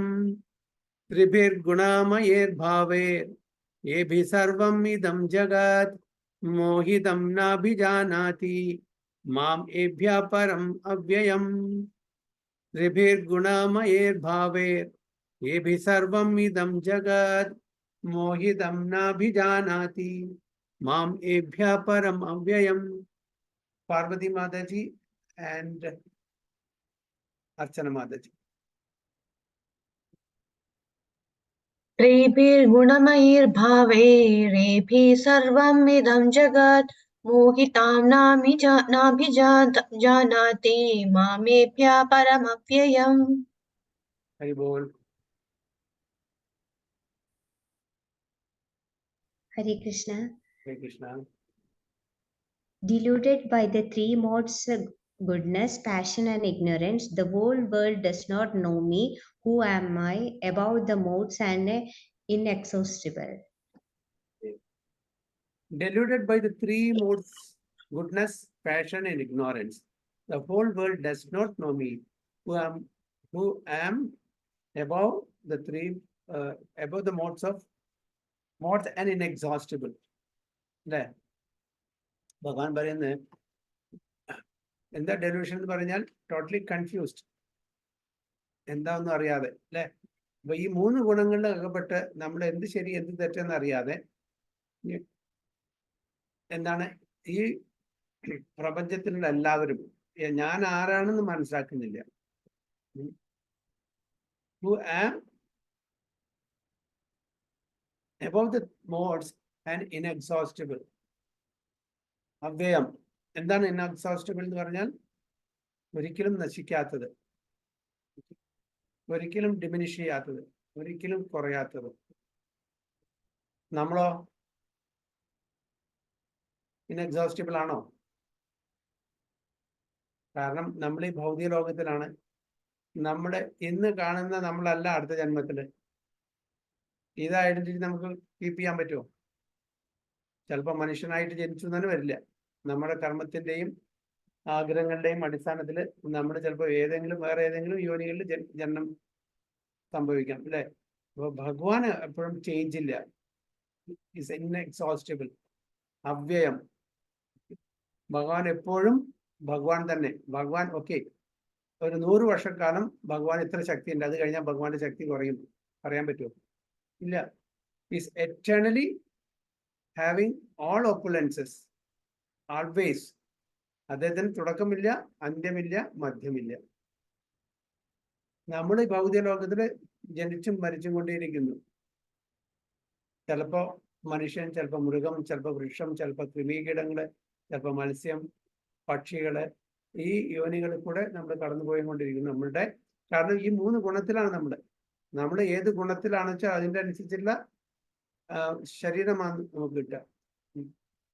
ത്രിഭിർഗുണമയേർഭാവേർ ഏഭി സർവം ഇദം ജഗത് മോഹിതം നാഭിജാനാതി മാം ഏഭ്യ പരം അവ്യയം. ത്രിഭിർഗുണമയേർഭാവേർ ഏഭി സർവം ഇദം ജഗത് മോഹിതം നാഭിജാനാതി മാം ഏഭ്യ പരം അവ്യയം. Parvathi Mataji and Archana Mataji. ത്രിഭിർഗുണമയൈർഭാവൈരേഭിः സർവം ഇദം ജഗത് मोहितां नाभिजानाति मामेभ्यः परमव्ययम्. Hari Bol. Hare Krishna. Hare Krishna. Deluded by the three modes goodness, passion, and ignorance, the whole world does not know me. Who am I? Above the modes and inexhaustible. Deluded by the three modes, goodness, passion, and ignorance, the whole world does not know me, who am above the three, above the modes and inexhaustible. അല്ലേ? ഭഗവാൻ പറയുന്നത് എന്താ ഡെലൂഷൻ എന്ന് പറഞ്ഞാൽ ടോട്ടലി കൺഫ്യൂസ്ഡ്, എന്താണെന്നും അറിയാതെ, അല്ലെ? അപ്പൊ ഈ മൂന്ന് ഗുണങ്ങളിൽ അകപ്പെട്ട് നമ്മൾ എന്ത് ശരി എന്ത് തെറ്റെന്ന് അറിയാതെ എന്താണ് ഈ പ്രപഞ്ചത്തിലുള്ള എല്ലാവരും ഞാൻ ആരാണെന്ന് മനസ്സിലാക്കുന്നില്ല. Who am above the modes and inexhaustible. അവ്യയം. എന്താണ് inexhaustible എന്ന് പറഞ്ഞാൽ? ഒരിക്കലും നശിക്കാത്തത്, ഒരിക്കലും ഡിമിനിഷ് ചെയ്യാത്തത്, ഒരിക്കലും കുറയാത്തത്. നമ്മളോ ഇൻഎക്സോസ്റ്റിബിൾ ആണോ? കാരണം നമ്മൾ ഈ ഭൗതിക ലോകത്തിലാണ്. നമ്മുടെ ഇന്ന് കാണുന്ന നമ്മളല്ല അടുത്ത ജന്മത്തില്. ഇത് ഐഡന്റിറ്റി നമുക്ക് കീപ്പ് ചെയ്യാൻ പറ്റുമോ? ചിലപ്പോൾ മനുഷ്യനായിട്ട് ജനിച്ചു തന്നെ വരില്ല. നമ്മുടെ കർമ്മത്തിന്റെയും ആഗ്രഹങ്ങളുടെയും അടിസ്ഥാനത്തിൽ നമ്മൾ ചിലപ്പോൾ വേറെ ഏതെങ്കിലും യോനികളിൽ ജന്മം സംഭവിക്കാം, അല്ലെ? അപ്പൊ ഭഗവാൻ എപ്പോഴും ചേഞ്ച് ഇല്ല, ഇസ് ഇൻഎക്സോസ്റ്റിബിൾ, അവ്യയം. ഭഗവാൻ എപ്പോഴും ഭഗവാൻ തന്നെ. ഭഗവാൻ ഒരു 100 വർഷക്കാലം ഭഗവാൻ ഇത്ര ശക്തി ഉണ്ട്, അത് കഴിഞ്ഞാൽ ഭഗവാന്റെ ശക്തി കുറയും പറയാൻ പറ്റുമോ? ഇല്ല. Is eternally having all opulences always. അദ്ദേഹത്തിന് തുടക്കമില്ല, അന്ത്യമില്ല, മധ്യമില്ല. നമ്മൾ ഈ ഭൗതിക ലോകത്തിൽ ജനിച്ചും മരിച്ചും കൊണ്ടേയിരിക്കുന്നു. ചിലപ്പോ മനുഷ്യൻ, ചിലപ്പോ മൃഗം, ചിലപ്പോ വൃക്ഷം, ചിലപ്പോ കൃമികീടങ്ങള്, ചിലപ്പോ മത്സ്യം, പക്ഷികള്, ഈ യോനികളിൽ കൂടെ നമ്മൾ കടന്നുപോയിക്കൊണ്ടിരിക്കുന്നു നമ്മളുടെ. കാരണം ഈ 3 ഗുണത്തിലാണ് നമ്മൾ ഏത് ഗുണത്തിലാണെന്ന് വെച്ചാൽ അതിൻ്റെ അനുസരിച്ചുള്ള ശരീരമാണ് നമുക്ക് കിട്ടുക.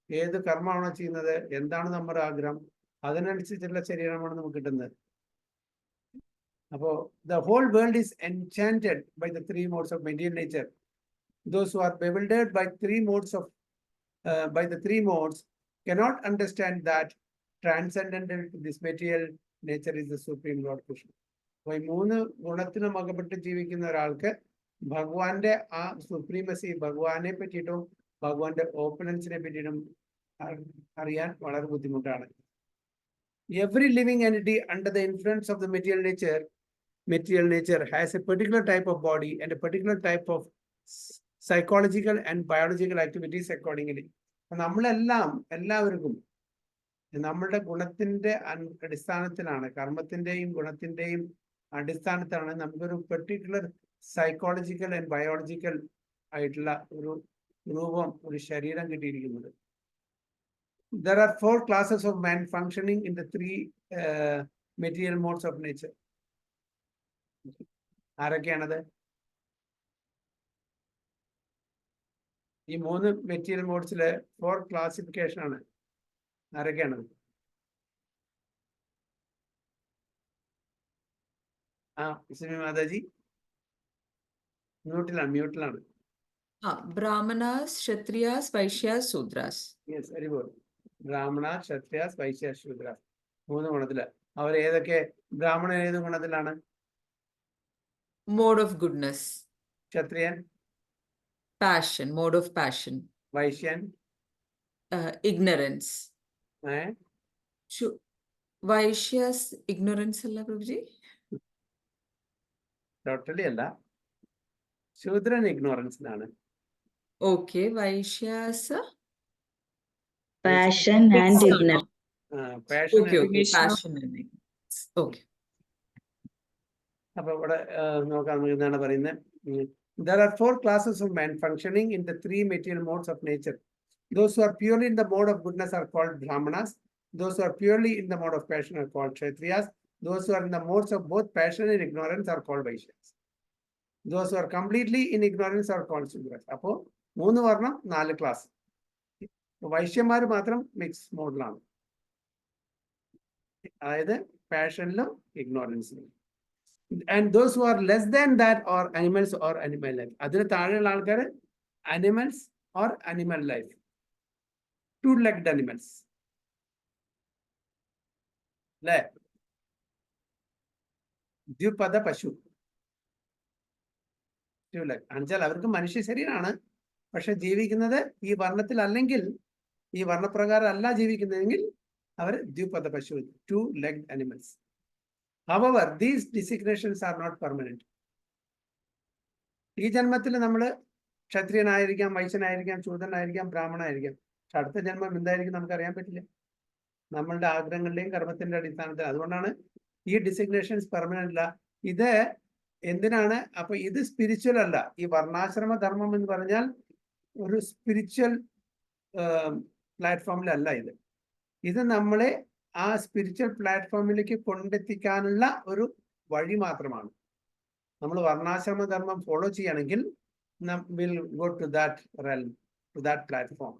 ഏത് കർമ്മമാണോ ചെയ്യുന്നത്, എന്താണ് നമ്മുടെ ആഗ്രഹം, അതിനനുസരിച്ചുള്ള ശരീരമാണ് നമുക്ക് കിട്ടുന്നത്. അപ്പോ the whole world is enchanted by the 3 modes of material nature. Those who are bewildered by the 3 modes cannot understand that transcendental to this material nature is the supreme Lord Krishna. അപ്പൊ ഈ 3 ഗുണത്തിനും അകപ്പെട്ട് ജീവിക്കുന്ന ഒരാൾക്ക് ഭഗവാന്റെ ആ സുപ്രീമസി, ഭഗവാനെ പറ്റിയിട്ടും ഭഗവാന്റെ ഓപ്പണൻസിനെ പറ്റിയിട്ടും അറിയാൻ വളരെ ബുദ്ധിമുട്ടാണ്. Every living entity under the influence of the material nature has a particular type of body and a particular type of psychological and biological activities accordingly. എല്ലാവർക്കും നമ്മളുടെ ഗുണത്തിന്റെ അടിസ്ഥാനത്തിലാണ്, കർമ്മത്തിന്റെയും ഗുണത്തിന്റെയും അടിസ്ഥാനത്തിലാണ് നമുക്കൊരു പെർട്ടിക്കുലർ സൈക്കോളജിക്കൽ ആൻഡ് ബയോളജിക്കൽ ആയിട്ടുള്ള ഒരു രൂപം, ഒരു ശരീരം കിട്ടിയിരിക്കുന്നത്. There are 4 classes of man functioning in the 3 material modes of nature. ആരൊക്കെയാണത്? ഈ 3 മെറ്റീരിയൽ മോഡ്സിലെ 4 ക്ലാസിഫിക്കേഷൻ ആണ്. ആരൊക്കെയാണത്? മാതാജി മ്യൂട്ടിലാണ്. Brahmanas, Kshatriyas, Vaishyas, Sudras. Yes, very good. Brahmana, Kshatriya, വൈശ്യ, ശൂദ്ര, 3 ഗുണത്തില്. അവർ ഏതൊക്കെ? ബ്രാഹ്മണൻ ഏത് ഗുണത്തിലാണ്? Mode of goodness. ക്ഷത്രിയൻ? Passion, mode of passion. വൈശ്യൻ? Ignorance. ഏ Vaishyas, ignorance alla Prabhuji? Totally അല്ല, ശൂദ്രൻ ഇഗ്നോറൻസിലാണ്. Okay, Vaishyas. Passion and ignorance. Passion. Okay, passion and ignorance. Okay. അപ്പൊ ഇവിടെ നോക്കാം, നമുക്ക് എന്താണ് പറയുന്നത്. There are 4 classes of man functioning in the 3 material modes of nature. Those who are purely in the mode of goodness are called Brahmanas. Those who are purely in the mode of passion are called Kshatriyas. Those who are in the modes of both passion and ignorance are called Vaishyas. Those who are completely in ignorance are called Sudras. അപ്പോൾ 3 വർണ്ണം 4 ക്ലാസ്. വൈശ്യന്മാർ മാത്രം മിക്സ് മോഡിലാണ്, അതായത് പാഷനിലും ഇഗ്നോറൻസിലും. And those who are less than that or animals or animal life, അതിന് താഴെയുള്ള ആൾക്കാർ animals or animal life, 2-legged animals. അല്ലേ? ദ്വിപദ പശു. എന്നുവെച്ചാൽ അവർക്ക് മനുഷ്യ ശരീരമാണ്, പക്ഷെ ജീവിക്കുന്നത് ഈ വർണ്ണത്തിൽ അല്ലെങ്കിൽ ഈ വർണ്ണപ്രകാരം അല്ല ജീവിക്കുന്നതെങ്കിൽ അവർ ദ്വിപദ പശു, 2-legged animals. However, these designations are not permanent. ഈ ജന്മത്തിൽ നമ്മൾ ക്ഷത്രിയനായിരിക്കാം, വൈശ്യനായിരിക്കാം, ശൂദ്രനായിരിക്കാം, ബ്രാഹ്മണനായിരിക്കാം. പക്ഷെ അടുത്ത ജന്മം എന്തായിരിക്കും നമുക്ക് അറിയാൻ പറ്റില്ല, നമ്മളുടെ ആഗ്രഹങ്ങളുടെയും കർമ്മത്തിന്റെ അടിസ്ഥാനത്തിൽ. അതുകൊണ്ടാണ് ഈ ഡിസിഗ്നേഷൻസ് പെർമനന്റ് അല്ല. ഇത് എന്തിനാണ്? അപ്പൊ ഇത് സ്പിരിച്വൽ അല്ല. ഈ വർണ്ണാശ്രമ ധർമ്മം എന്ന് പറഞ്ഞാൽ ഒരു സ്പിരിച്വൽ പ്ലാറ്റ്ഫോമിലല്ല ഇത്. ഇത് നമ്മളെ ആ സ്പിരിച്വൽ പ്ലാറ്റ്ഫോമിലേക്ക് കൊണ്ടെത്തിക്കാനുള്ള ഒരു വഴി മാത്രമാണ്. നമ്മൾ വർണ്ണാശ്രമ ധർമ്മം ഫോളോ ചെയ്യുകയാണെങ്കിൽ will go to that realm, to that platform,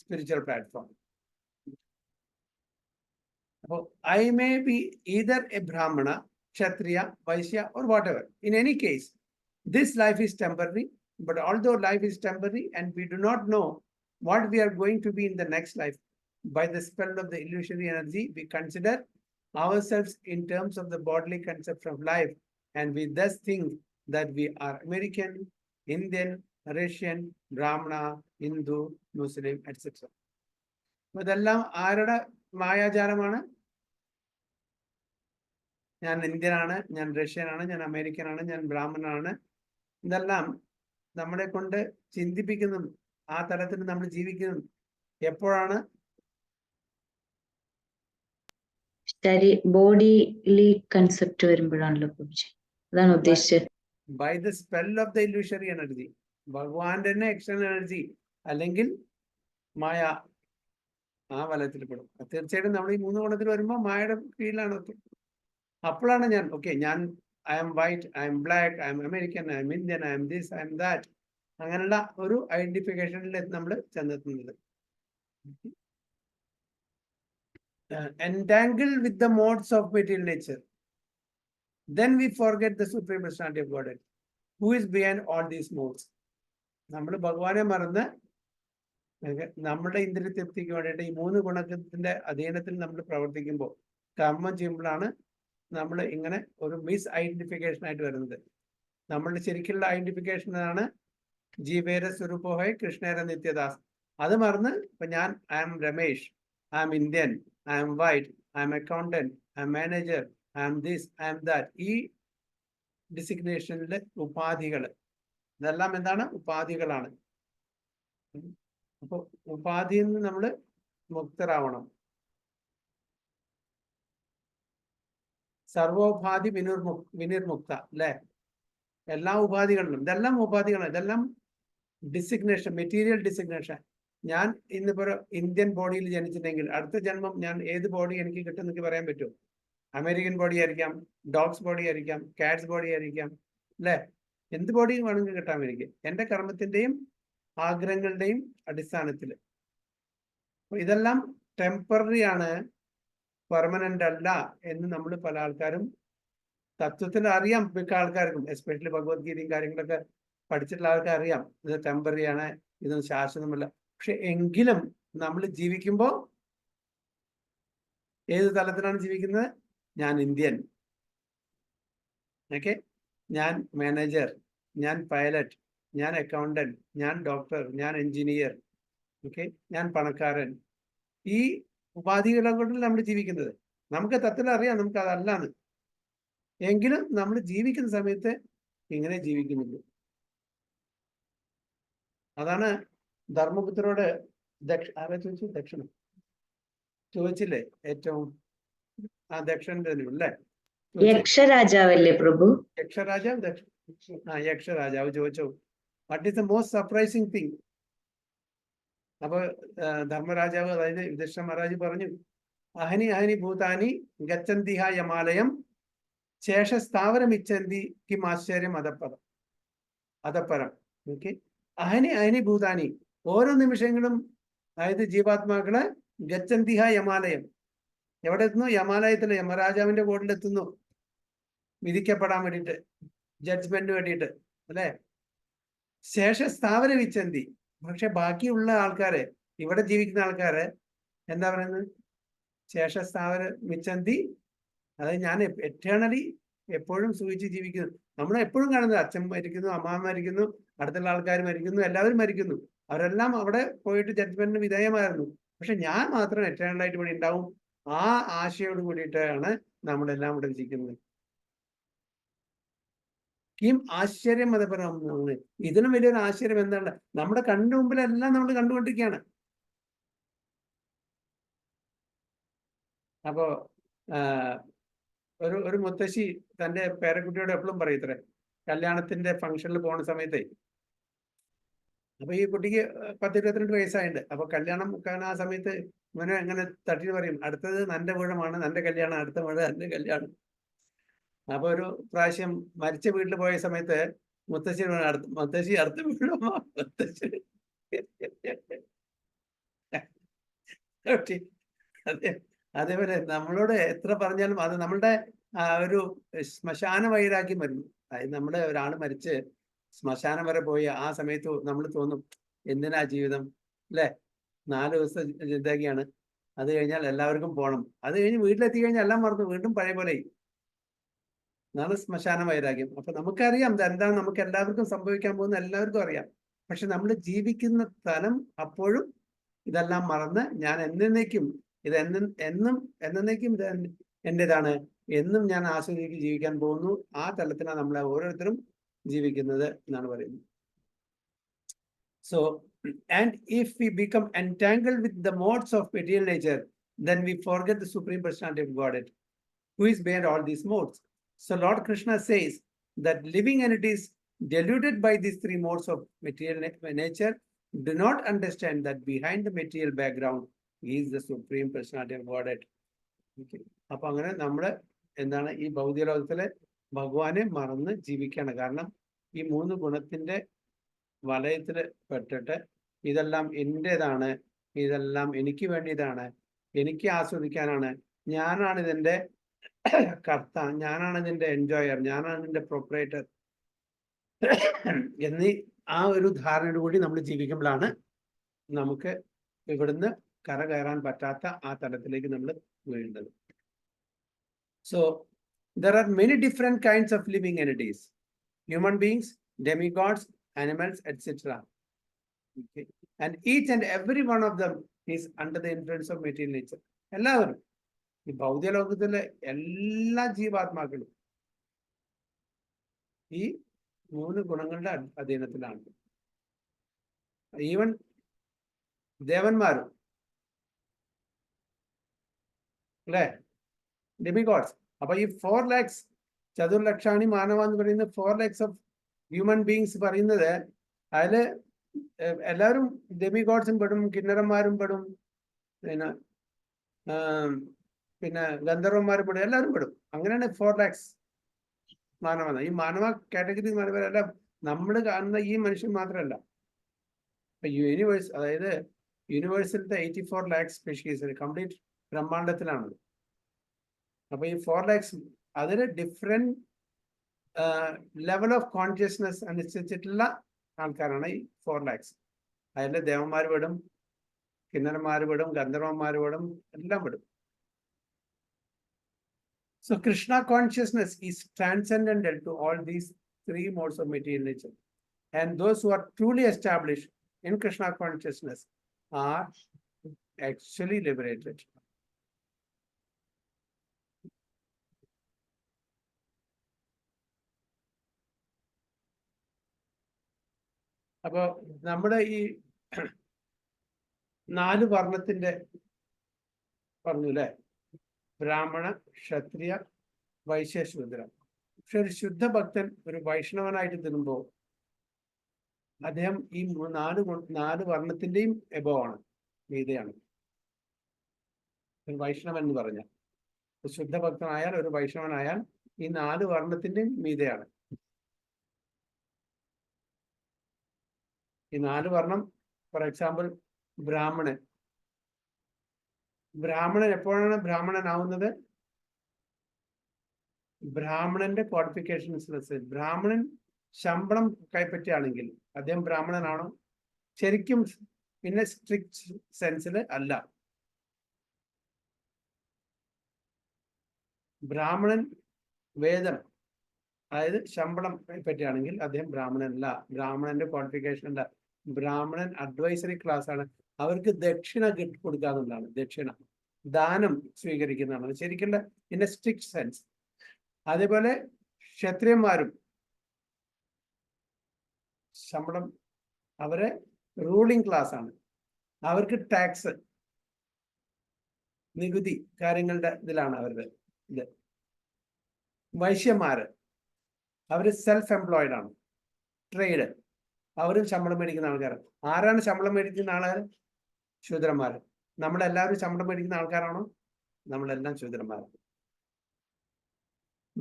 spiritual platform. അപ്പോൾ I may be either a Brahmana, Kshatriya, Vaishya or whatever. In any case, this life is temporary. But although life is temporary and we do not know what we are going to be in the next life, by the spell of the illusory energy, we consider ourselves in terms of the bodily concept of life, and we thus think that we are American, Indian, Russian, Brahmana, Hindu, Muslim, etc. ഇതെല്ലാം ആരുടെ മായാജാലമാണ്? ഞാൻ ഇന്ത്യനാണ്, ഞാൻ റഷ്യനാണ്, ഞാൻ അമേരിക്കനാണ്, ഞാൻ ബ്രാഹ്മണനാണ്. ഇതെല്ലാം നമ്മളെ കൊണ്ട് ചിന്തിപ്പിക്കുന്നതും ആ തലത്തിൽ നമ്മൾ ജീവിക്കുന്നതും എപ്പോഴാണ്? ബോഡിയിലെ കൺസെപ്റ്റ് വരുമ്പോഴാണല്ലോ അതാണ് ഉദ്ദേശിച്ചത്. By the spell of the illusory energy, ഭഗവാന്റെ തന്നെ എക്സ്റ്റേണൽ എനർജി അല്ലെങ്കിൽ മായ ആ വലത്തിൽ പെടും. തീർച്ചയായിട്ടും നമ്മൾ ഈ 3 ഗുണത്തിൽ വരുമ്പോൾ മായയുടെ കീഴിലാണ്. ഒക്കെ അപ്പോഴാണ് ഞാൻ ഞാൻ I am white, I am black, I am American, I am Indian, I am this, I am that. അങ്ങനെയുള്ള ഒരു ഐഡന്റിഫിക്കേഷനിൽ നമ്മൾ ചെന്നെത്തുന്നത്. Entangled with the modes of material nature, then we forget the supreme personality of Godhead, who is behind all these modes. നമ്മൾ ഭഗവാനെ മറന്ന് നമ്മുടെ ഇന്ദ്രിയ തൃപ്തിക്ക് വേണ്ടിയിട്ട് ഈ 3 ഗുണത്തിന്റെ അധീനത്തിൽ നമ്മൾ പ്രവർത്തിക്കുമ്പോൾ, കർമ്മം ചെയ്യുമ്പോഴാണ് നമ്മൾ ഇങ്ങനെ ഒരു മിസ് ഐഡന്റിഫിക്കേഷൻ ആയിട്ട് വരുന്നത്. നമ്മളുടെ ശരിക്കുള്ള ഐഡന്റിഫിക്കേഷൻ ആണ് ജീവേര സ്വരൂപോഹേ കൃഷ്ണേര നിത്യദാസ്. അത് മറന്ന് ഇപ്പൊ ഞാൻ I am Ramesh, I am Indian, I am white, I am accountant, I am manager, I am this, I am that. ഈ ഡിസിഗ്നേഷനിലെ ഉപാധികൾ, ഇതെല്ലാം എന്താണ്? ഉപാധികളാണ്. അപ്പൊ ഉപാധിയിൽ നിന്ന് നമ്മൾ മുക്തരാവണം. സർവോപാധി വിനിർമുക്ത അല്ലെ? എല്ലാ ഉപാധികളിലും ഇതെല്ലാം ഉപാധികളാണ്. ഇതെല്ലാം ഡിസിഗ്നേഷൻ, മെറ്റീരിയൽ ഡിസിഗ്നേഷൻ. ഞാൻ ഇന്നിപ്പോ ഇന്ത്യൻ ബോഡിയിൽ ജനിച്ചിട്ടുണ്ടെങ്കിൽ അടുത്ത ജന്മം ഞാൻ ഏത് ബോഡി എനിക്ക് കിട്ടും എനിക്ക് പറയാൻ പറ്റുമോ? അമേരിക്കൻ ബോഡി ആയിരിക്കാം, ഡോഗ്സ് ബോഡി ആയിരിക്കാം, കാറ്റ്സ് ബോഡി ആയിരിക്കാം, അല്ലെ? എന്ത് ബോഡി വേണമെങ്കിൽ കിട്ടാം എനിക്ക്, എന്റെ കർമ്മത്തിന്റെയും ആഗ്രഹങ്ങളുടെയും അടിസ്ഥാനത്തിൽ. ഇതെല്ലാം ടെമ്പററി ആണ്, പെർമനന്റ് അല്ല എന്ന് നമ്മൾ പല ആൾക്കാരും തത്വത്തിൽ അറിയാം. മിക്ക ആൾക്കാർക്കും, എസ്പെഷ്യലി ഭഗവത്ഗീതയും കാര്യങ്ങളൊക്കെ പഠിച്ചിട്ടുള്ള ആൾക്കാർ അറിയാം ഇത് ടെമ്പററി ആണ്, ഇതൊന്നും ശാശ്വതമല്ല. പക്ഷെ എങ്കിലും നമ്മൾ ജീവിക്കുമ്പോൾ ഏത് തലത്തിലാണ് ജീവിക്കുന്നത്? ഞാൻ ഇന്ത്യൻ, ഓക്കെ, ഞാൻ മാനേജർ, ഞാൻ പൈലറ്റ്, ഞാൻ അക്കൗണ്ടന്റ്, ഞാൻ ഡോക്ടർ, ഞാൻ എഞ്ചിനീയർ, ഓക്കെ, ഞാൻ പണക്കാരൻ. ഈ ഉപാധികളെ കൊണ്ടല്ല നമ്മൾ ജീവിക്കുന്നത്. നമുക്ക് തത്വത്തിൽ അറിയാം നമുക്ക് അതല്ലാന്ന്, എങ്കിലും നമ്മൾ ജീവിക്കുന്ന സമയത്ത് ഇങ്ങനെ ജീവിക്കുന്നുള്ളൂ. അതാണ് ധർമ്മപുത്രരോട് ആരാ ചോദിച്ചു? ദക്ഷിണം ചോദിച്ചില്ലേ? ഏറ്റവും ആ ദക്ഷിണന്റെ അല്ലേ? യക്ഷരാജാവല്ലേ പ്രഭു? യക്ഷരാജാവ് യക്ഷരാജാവ് ചോദിച്ചു, what is the most surprising thing? അപ്പൊ ധർമ്മരാജാവ്, അതായത് യുധിഷ്ഠിര മഹാരാജ് പറഞ്ഞു, അഹനി അഹനി ഭൂതാനി ഗച്ഛന്തിഹ യമാലയം ശേഷസ്ഥാവരമിച്ഛന്തി കിം ആശ്ചര്യം അതപ്പരം. ഓക്കെ, അഹനി അഹനി ഭൂതാനി, ഓരോ നിമിഷങ്ങളും അതായത് ജീവാത്മാക്കള് ഗച്ഛന്തിഹ യമാലയം, എവിടെ എത്തുന്നു? യമാലയത്തില് യമരാജാവിന്റെ കോട്ടിലെത്തുന്നു, വിധിക്കപ്പെടാൻ വേണ്ടിയിട്ട്, ജഡ്ജ്മെന്റിന് വേണ്ടിയിട്ട്, അല്ലെ? ശേഷസ്ഥാവര വിച്ഛന്തി, പക്ഷെ ബാക്കിയുള്ള ആൾക്കാര്, ഇവിടെ ജീവിക്കുന്ന ആൾക്കാര് എന്താ പറയുന്നത്? ശേഷസ്ഥാവര വിച്ഛന്തി, അതായത് ഞാൻ എറ്റേണലി എപ്പോഴും സുഖിച്ച് ജീവിക്കുന്നു. നമ്മൾ എപ്പോഴും കാണുന്നത് അച്ഛൻ മരിക്കുന്നു, അമ്മ മരിക്കുന്നു, അടുത്തുള്ള ആൾക്കാർ മരിക്കുന്നു, എല്ലാവരും മരിക്കുന്നു. അവരെല്ലാം അവിടെ പോയിട്ട് ജഡ്ജ്മെന്റിന് വിധേയമായിരുന്നു. പക്ഷെ ഞാൻ മാത്രം എറ്റേണലായിട്ട് ഇവിടെ ഉണ്ടാവും. ആ ആശയോട് കൂടിയിട്ടാണ് നമ്മളെല്ലാം ഇവിടെ ഇരിക്കുന്നത്. കിം ആശ്ചര്യം മതപരമാണ്. ഇതിനും വലിയൊരു ആശ്ചര്യം എന്താണ്? നമ്മുടെ കണ്ണു മുമ്പിലെല്ലാം നമ്മൾ കണ്ടുകൊണ്ടിരിക്കുകയാണ്. അപ്പോ ഒരു മുത്തശ്ശി തന്റെ പേരക്കുട്ടിയോട് എപ്പോഴും പറയത്രേ, കല്യാണത്തിന്റെ ഫംഗ്ഷനിൽ പോണ സമയത്തെ, അപ്പൊ ഈ കുട്ടിക്ക് 10-22 വയസ്സായിട്ടുണ്ട്. അപ്പൊ കല്യാണം ആ സമയത്ത് ഇവനെ എങ്ങനെ തട്ടി പറയും, അടുത്തത് നിന്റെ വീടമാണ്, നിന്റെ കല്യാണം, അടുത്ത വീട് എന്റെ കല്യാണം. അപ്പൊ ഒരു പ്രാവശ്യം മരിച്ച വീട്ടിൽ പോയ സമയത്ത് മുത്തശ്ശി അടുത്ത വീടോ മുത്തശ്ശി അതേപോലെ നമ്മളോട് എത്ര പറഞ്ഞാലും അത് നമ്മളുടെ ഒരു ശ്മശാന വൈരാഗ്യം വരുന്നു. അതായത് നമ്മുടെ ഒരാൾ മരിച്ച് ശ്മശാനം വരെ പോയി ആ സമയത്ത് നമ്മൾ തോന്നും, എന്തിനാ ജീവിതം, അല്ലെ? 4 ദിവസം ചിന്തയൊക്കെയാണ്. അത് കഴിഞ്ഞാൽ എല്ലാവർക്കും പോകണം. അത് കഴിഞ്ഞ് വീട്ടിലെത്തി കഴിഞ്ഞാൽ എല്ലാം മറന്നു, വീണ്ടും പഴയ പോലെ. അതാണ് ശ്മശാന വൈരാഗ്യം. അപ്പൊ നമുക്കറിയാം എന്താണ് നമുക്ക് എല്ലാവർക്കും സംഭവിക്കാൻ പോകുന്ന, എല്ലാവർക്കും അറിയാം. പക്ഷെ നമ്മൾ ജീവിക്കുന്ന തലം അപ്പോഴും ഇതെല്ലാം മറന്ന് ഞാൻ എന്നേക്കും ഇത് എന്നേക്കും ഇത് എന്റേതാണ്, എന്നും ഞാൻ ആസ്വദിച്ച് ജീവിക്കാൻ പോകുന്നു. ആ തലത്തിലാണ് നമ്മളെ ഓരോരുത്തരും ജീവിക്കുന്നത് എന്നാണ് പറയുന്നത്. So, and if we become entangled with the modes of material nature, then we forget the Supreme Personality of Godhead, who is beyond all these modes. So Lord Krishna says that living entities deluded by these 3 modes of material nature do not understand that behind the material background is the Supreme Personality of Godhead. Okay. അപ്പൊ അങ്ങനെ നമ്മള് എന്താണ് ഈ ഭൗതിക ലോകത്തിലെ ഭഗവാനെ മറന്ന് ജീവിക്കുകയാണ്. കാരണം ഈ 3 ഗുണത്തിന്റെ വലയത്തിൽ പെട്ടിട്ട് ഇതെല്ലാം എന്റേതാണ്, ഇതെല്ലാം എനിക്ക് വേണ്ടിയതാണ്, എനിക്ക് ആസ്വദിക്കാനാണ്, ഞാനാണ് ഇതിന്റെ കർത്ത, ഞാനാണ് ഇതിന്റെ എൻജോയർ, ഞാനാണ് ഇതിന്റെ പ്രൊപ്പറേറ്റർ എന്നീ ആ ഒരു ധാരണയോട് കൂടി നമ്മൾ ജീവിക്കുമ്പോഴാണ് നമുക്ക് ഇവിടുന്ന് കര കയറാൻ പറ്റാത്ത ആ തലത്തിലേക്ക് നമ്മൾ വീഴുന്നത്. So there are many different kinds of living entities, human beings, demigods, animals, etc. Okay. And each and every one of them is under the influence of material nature. എല്ലാവരും ഈ ഭൗതിക ലോകത്തിലെ എല്ലാ ജീവാത്മാക്കളും ഈ 3 ഗുണങ്ങളുടെ അധീനത്തിലാണ്. ഈവൻ ദേവന്മാരും, അല്ലെ, ഡെമിഗോഡ്സ്. അപ്പൊ ഈ 4 lakhs ചതുർലക്ഷാണി മാനവ എന്ന് പറയുന്ന 4 lakhs ഓഫ് ഹ്യൂമൻ ബീങ്സ് പറയുന്നത്, അതില് എല്ലാവരും ഡെമിഗോഡ്സും പെടും, കിന്നരന്മാരും പെടും, പിന്നെ ഗന്ധർവന്മാരും പെടും, എല്ലാവരും പെടും. അങ്ങനെയാണ് 4 lakhs മാനവ. ഈ മാനവ കാറ്റഗറി മാനവരെല്ലാം നമ്മൾ കാണുന്ന ഈ മനുഷ്യൻ മാത്രമല്ല, ഇപ്പൊ യൂണിവേഴ്സ്, അതായത് യൂണിവേഴ്സിലത്തെ 84 lakhs സ്പീഷീസ് കംപ്ലീറ്റ് ബ്രഹ്മാണ്ടത്തിലാണത്. അപ്പൊ ഈ 4 lakhs അതിന് ഡിഫറെന്റ് ലെവൽ ഓഫ് കോൺഷ്യസ്നെസ് അനുസരിച്ചിട്ടുള്ള ആൾക്കാരാണ് ഈ 4 lakhs. അതിൽ ദേവന്മാർ പെടും, കിന്നരന്മാർ പെടും, ഗന്ധർവന്മാർ പെടും, എല്ലാം പെടും. So Krishna consciousness is transcendental to all these 3 modes of material nature. And those who are truly established in Krishna consciousness are actually liberated. അപ്പൊ നമ്മുടെ ഈ 4 വർണ്ണത്തിന്റെ പറഞ്ഞു അല്ലെ, ബ്രാഹ്മണ, ക്ഷത്രിയ, വൈശ്യ, ശൂദ്ര. പക്ഷെ ഒരു ശുദ്ധ ഭക്തൻ ഒരു വൈഷ്ണവനായിട്ട് തിരുമ്പോ അദ്ദേഹം ഈ നാല് വർണ്ണത്തിന്റെയും എബോ ആണ്, മീതയാണ്. ഒരു വൈഷ്ണവൻ എന്ന് പറഞ്ഞ ശുദ്ധഭക്തനായാൽ, ഒരു വൈഷ്ണവനായാൽ ഈ 4 വർണ്ണത്തിന്റെയും മീതയാണ്. ഈ 4 വർണ്ണം, ഫോർ എക്സാമ്പിൾ ബ്രാഹ്മണൻ. ബ്രാഹ്മണൻ എപ്പോഴാണ് ബ്രാഹ്മണനാവുന്നത്? ബ്രാഹ്മണന്റെ ക്വാളിഫിക്കേഷൻസ് അനുസരിച്ച്. ബ്രാഹ്മണൻ ശമ്പളം കൈപ്പറ്റുകയാണെങ്കിൽ അദ്ദേഹം ബ്രാഹ്മണനാണോ? ശരിക്കും പിന്നെ സ്ട്രിക്റ്റ് സെൻസിൽ അല്ല. ബ്രാഹ്മണൻ വേദം, അതായത് ശമ്പളം കൈപ്പറ്റുകയാണെങ്കിൽ അദ്ദേഹം ബ്രാഹ്മണനല്ല. ബ്രാഹ്മണന്റെ ക്വാളിഫിക്കേഷൻ അല്ല. ബ്രാഹ്മണൻ അഡ്വൈസറി ക്ലാസ് ആണ്. അവർക്ക് ദക്ഷിണ കൊടുക്കാന്നുള്ളതാണ്. ദക്ഷിണ ദാനം സ്വീകരിക്കുന്നതാണ് ശരിക്കുള്ള ഇൻ എ സ്ട്രിക്റ്റ് സെൻസ്. അതേപോലെ ക്ഷത്രിയന്മാരും ശമ്പളം, അവരെ റൂളിംഗ് ക്ലാസ് ആണ്. അവർക്ക് ടാക്സ്, നികുതി കാര്യങ്ങളുടെ ഇതിലാണ് അവരുടെ ഇത്. വൈശ്യന്മാര് അവര് സെൽഫ് എംപ്ലോയിഡ് ആണ്, ട്രേഡ്, അവരും ശമ്പളം മേടിക്കുന്ന ആൾക്കാരാണ്. ആരാണ് ശമ്പളം മേടിക്കുന്ന ആൾക്കാർ? ശൂദ്രന്മാർ. നമ്മളെല്ലാവരും ശമ്പളം മേടിക്കുന്ന ആൾക്കാരാണോ? നമ്മളെല്ലാം ശൂദ്രന്മാരാണ്.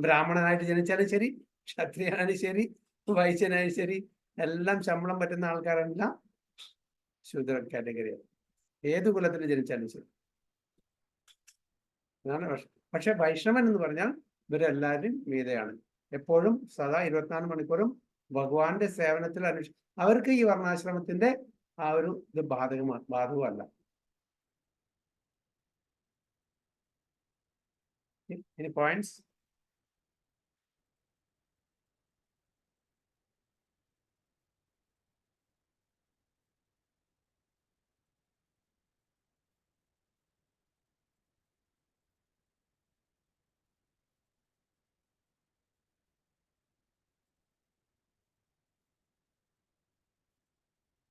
ബ്രാഹ്മണനായിട്ട് ജനിച്ചാലും ശരി, ക്ഷത്രിയനായാലും ശരി, വൈശ്യനായാലും ശരി, എല്ലാം ശമ്പളം പറ്റുന്ന ആൾക്കാരെല്ലാം ശൂദ്ര കാറ്റഗറിയാണ്. ഏത് കുലത്തിൽ ജനിച്ചാലും ശരി. അതാണ്. പക്ഷെ വൈഷ്ണവൻ എന്ന് പറഞ്ഞാൽ ഇവരെല്ലാവരും മീതയാണ്. എപ്പോഴും സദാ 24 മണിക്കൂറും ഭഗവാന്റെ സേവനത്തിൽ അവർക്ക് ഈ വർണ്ണാശ്രമത്തിന്റെ ആ ഒരു ഇത് ബാധകമല്ല. Any points?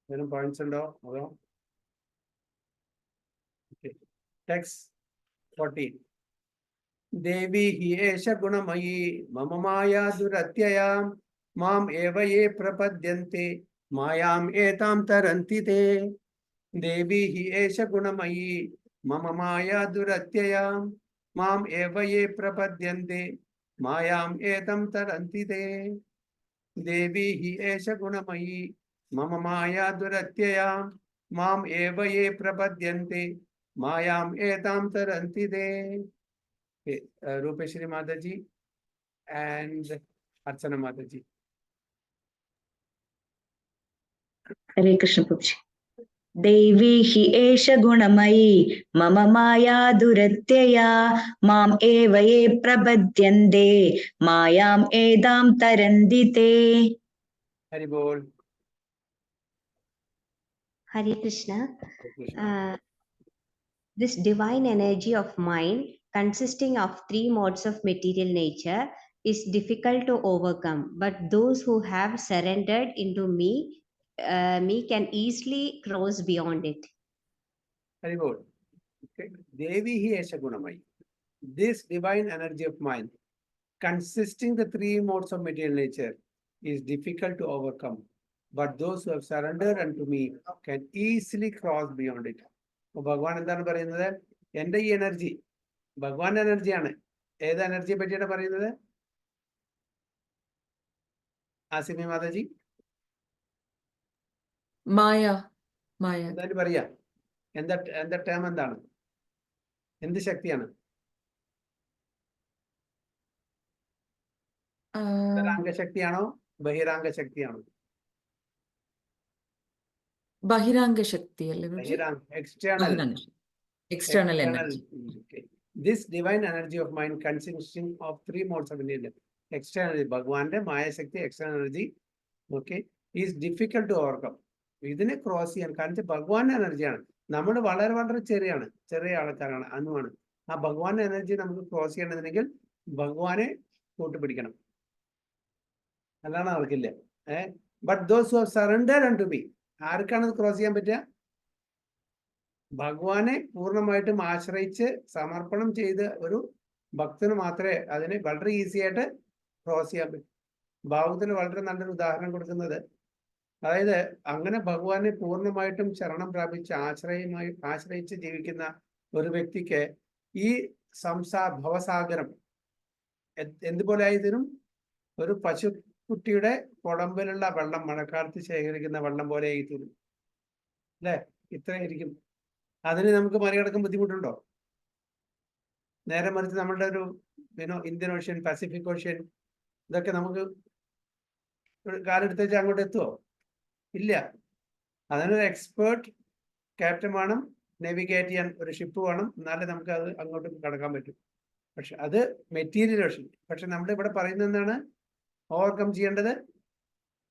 Any points undo? Okay. Text 14. देवी हि एष गुणमयी मम माया दुरत्यया माम एव ये प्रपद्यन्ते मायाम एतां तरन्ति ते. देवी हि एष गुणमयी मम माया दुरत्यया माम एव ये प्रपद्यन्ते मायाम एतां तरन्ति ते. देवी हि एष गुणमयी मम माया दुरत्यया माम एव ये प्रपद्यन्ते मायाम एतां तरन्ति ते. Rupeshri Mataji and Archana Mataji. Hare Krishna Prabhuji. Devi hi esha gunamayi mama maya duratyaya mam eva ye prabhadyante mayam edam tarandite. Hari Bol. Hare Krishna. This divine energy of mind, consisting of 3 modes of material nature, is difficult to overcome, but those who have surrendered into me can easily cross beyond it. Very good. Okay. Devi hi esha gunamai. This divine energy of mind, consisting the 3 modes of material nature, is difficult to overcome, but those who have surrendered unto me can easily cross beyond it. ഭഗവാൻ എന്താണ് പറയുന്നത്? എന്റെ ഈ എനർജി ഭഗവാന്റെ എനർജിയാണ്. ഏത് എനർജിയെ പറ്റിയാണ് പറയുന്നത്? ആസിമി മാതാജി, മായ. എന്തായാലും പറയാ. എന്താ ടേം എന്താണ്? എന്ത് ശക്തിയാണ്? അന്തരാംഗശക്തിയാണോ ബഹിരാംഗ ശക്തിയാണോ? ബഹിരാംഗ ശക്തി അല്ലേ? External energy. Okay. This divine energy of mind consisting of 3 modes of energy. External ഭഗവാന്റെ മായ ശക്തി, external energy, okay, is difficult to overcome. ഇതിനെ ക്രോസ് ചെയ്യാൻ, കാരണം ഭഗവാന്റെ എനർജിയാണ്. നമ്മൾ വളരെ വളരെ ചെറിയ ആൾക്കാരാണ്, അനുവാണ്. ആ ഭഗവാന്റെ എനർജി നമുക്ക് ക്രോസ് ചെയ്യണമെന്നുണ്ടെങ്കിൽ ഭഗവാനെ കൂട്ടുപിടിക്കണം, അല്ലാതെ നടക്കില്ല. But those who have surrendered unto me, ആർക്കാണ് ഇത് ക്രോസ് ചെയ്യാൻ പറ്റുക? ഭഗവാനെ പൂർണ്ണമായിട്ടും ആശ്രയിച്ച് സമർപ്പണം ചെയ്ത് ഒരു ഭക്തന് മാത്രമേ അതിനെ വളരെ ഈസി ആയിട്ട് ക്രോസ് ചെയ്യാൻ പറ്റും. ഭാഗവതത്തിൽ വളരെ നല്ലൊരു ഉദാഹരണം കൊടുക്കുന്നത്, അതായത് അങ്ങനെ ഭഗവാനെ പൂർണ്ണമായിട്ടും ശരണം പ്രാപിച്ച് ആശ്രയിച്ച് ജീവിക്കുന്ന ഒരു വ്യക്തിക്ക് ഈ ഭവസാഗരം എന്തുപോലെ ആയതിനും ഒരു പശുക്കുട്ടിയുടെ കുടമ്പിലുള്ള വെള്ളം, മഴക്കാലത്ത് ശേഖരിക്കുന്ന വെള്ളം പോലെ ആയി തീരും അല്ലെ? ഇത്രയായിരിക്കും. അതിന് നമുക്ക് മറികടക്കാൻ ബുദ്ധിമുട്ടുണ്ടോ? നേരെ മറിച്ച് നമ്മളുടെ ഒരു ഇന്ത്യൻ ഓഷ്യൻ, പസഫിക് ഓഷ്യൻ, ഇതൊക്കെ നമുക്ക് കാലെടുത്തേച്ച് അങ്ങോട്ട് എത്തുമോ? ഇല്ല. അതിനൊരു എക്സ്പേർട്ട് ക്യാപ്റ്റൻ വേണം, നാവിഗേറ്റ് ചെയ്യാൻ ഒരു ഷിപ്പ് വേണം, എന്നാലേ നമുക്ക് അത് അങ്ങോട്ട് കടക്കാൻ പറ്റും. പക്ഷെ അത് മെറ്റീരിയൽ ഓഷ്യൻ. പക്ഷെ നമ്മൾ ഇവിടെ പറയുന്നത് എന്താണ്? ഓവർകം ചെയ്യേണ്ടത്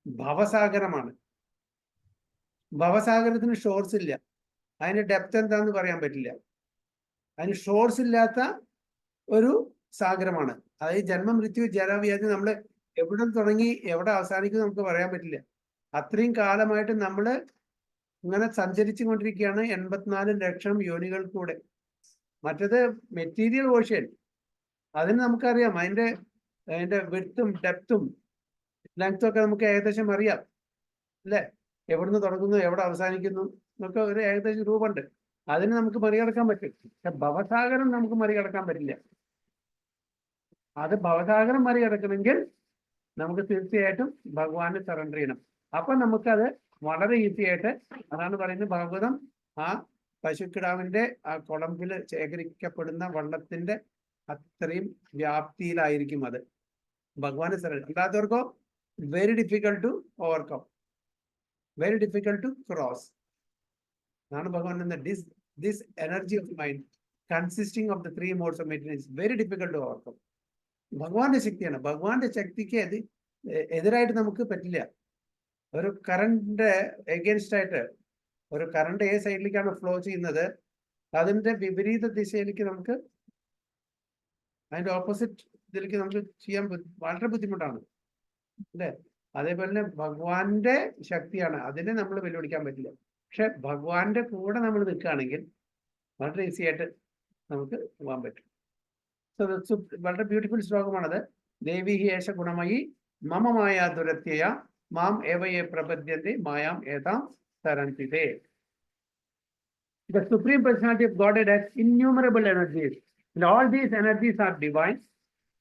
ഭവസാഗരമാണ്. ഭവസാഗരത്തിന് ഷോർസ് ഇല്ല. അതിന്റെ ഡെപ്ത് എന്താന്ന് പറയാൻ പറ്റില്ല. അതിന് ഷോർസ് ഇല്ലാത്ത ഒരു സാഗരമാണ്. അതായത് ജന്മം, മൃത്യു, ജരാവ്യാധി നമ്മൾ എവിടെ തുടങ്ങി എവിടെ അവസാനിക്കും നമുക്ക് പറയാൻ പറ്റില്ല. അത്രയും കാലമായിട്ട് നമ്മൾ ഇങ്ങനെ സഞ്ചരിച്ചു കൊണ്ടിരിക്കുകയാണ് 84 ലക്ഷം യോനികൾ കൂടെ. മറ്റത് മെറ്റീരിയൽ ഓഷ്യൻ, അതിന് നമുക്കറിയാം. അതിന്റെ വിഡ്ത്തും ഡെപ്തും ലെങ്ത്തും ഒക്കെ നമുക്ക് ഏകദേശം അറിയാം അല്ലേ? എവിടുന്ന് തുടങ്ങുന്നു, എവിടെ അവസാനിക്കുന്നു എന്നൊക്കെ ഒരു ഏകദേശം രൂപമുണ്ട്. അതിന് നമുക്ക് മറികടക്കാൻ പറ്റും. പക്ഷെ ഭവസാഗരം നമുക്ക് മറികടക്കാൻ പറ്റില്ല. അത് ഭവസാഗരം മറികടക്കണമെങ്കിൽ നമുക്ക് തീർച്ചയായിട്ടും ഭഗവാന് സറണ്ടർ ചെയ്യണം. അപ്പൊ നമുക്കത് വളരെ ഈസി ആയിട്ട്, അതാണ് പറയുന്നത് ഭാഗവതം, ആ പശുക്കിടാവിന്റെ ആ കുളമ്പിൽ ശേഖരിക്കപ്പെടുന്ന വെള്ളത്തിന്റെ അത്രയും വ്യാപ്തിയിലായിരിക്കും അത്. ഭഗവാന് സറണ്ടർ. അല്ലാത്തവർക്കോ very difficult to overcome, very difficult to cross. അതാണ് ഭഗവാൻ this energy of mind consisting of the 3 modes of meditation is very difficult to overcome. ഭഗവാന്റെ ശക്തിയാണ്. ഭഗവാന്റെ ശക്തിക്ക് എതിരായിട്ട് നമുക്ക് പറ്റില്ല. ഒരു കറണ്ട് എഗൻസ്റ്റ് ആയിട്ട്, ഒരു കറണ്ട് ഏത് സൈഡിലേക്കാണ് ഫ്ലോ ചെയ്യുന്നത്, അതിന്റെ വിപരീത ദിശയിലേക്ക് നമുക്ക്, അതിന്റെ ഓപ്പോസിറ്റ് ഇതിലേക്ക് നമുക്ക് ചെയ്യാൻ വളരെ ബുദ്ധിമുട്ടാണ് അല്ലേ? അതേപോലെ തന്നെ ഭഗവാന്റെ ശക്തിയാണ്, അതിനെ നമ്മൾ വെല്ലുവിളിക്കാൻ പറ്റില്ല. പക്ഷെ ഭഗവാന്റെ കൂടെ നമ്മൾ നിൽക്കുകയാണെങ്കിൽ വളരെ ഈസി ആയിട്ട് നമുക്ക് പോകാൻ പറ്റും. വളരെ ബ്യൂട്ടിഫുൾ ശ്ലോകമാണത്. ദേവി ഹേഷ ഗുണമയി മമ മായാ ദുരത്യയ മാം ഏവയെ പ്രപദ്യന്തെ മായാം ഏതാം തരന്തിതേ. The Supreme Personality of Godhead has innumerable energies, and all these energies are divine.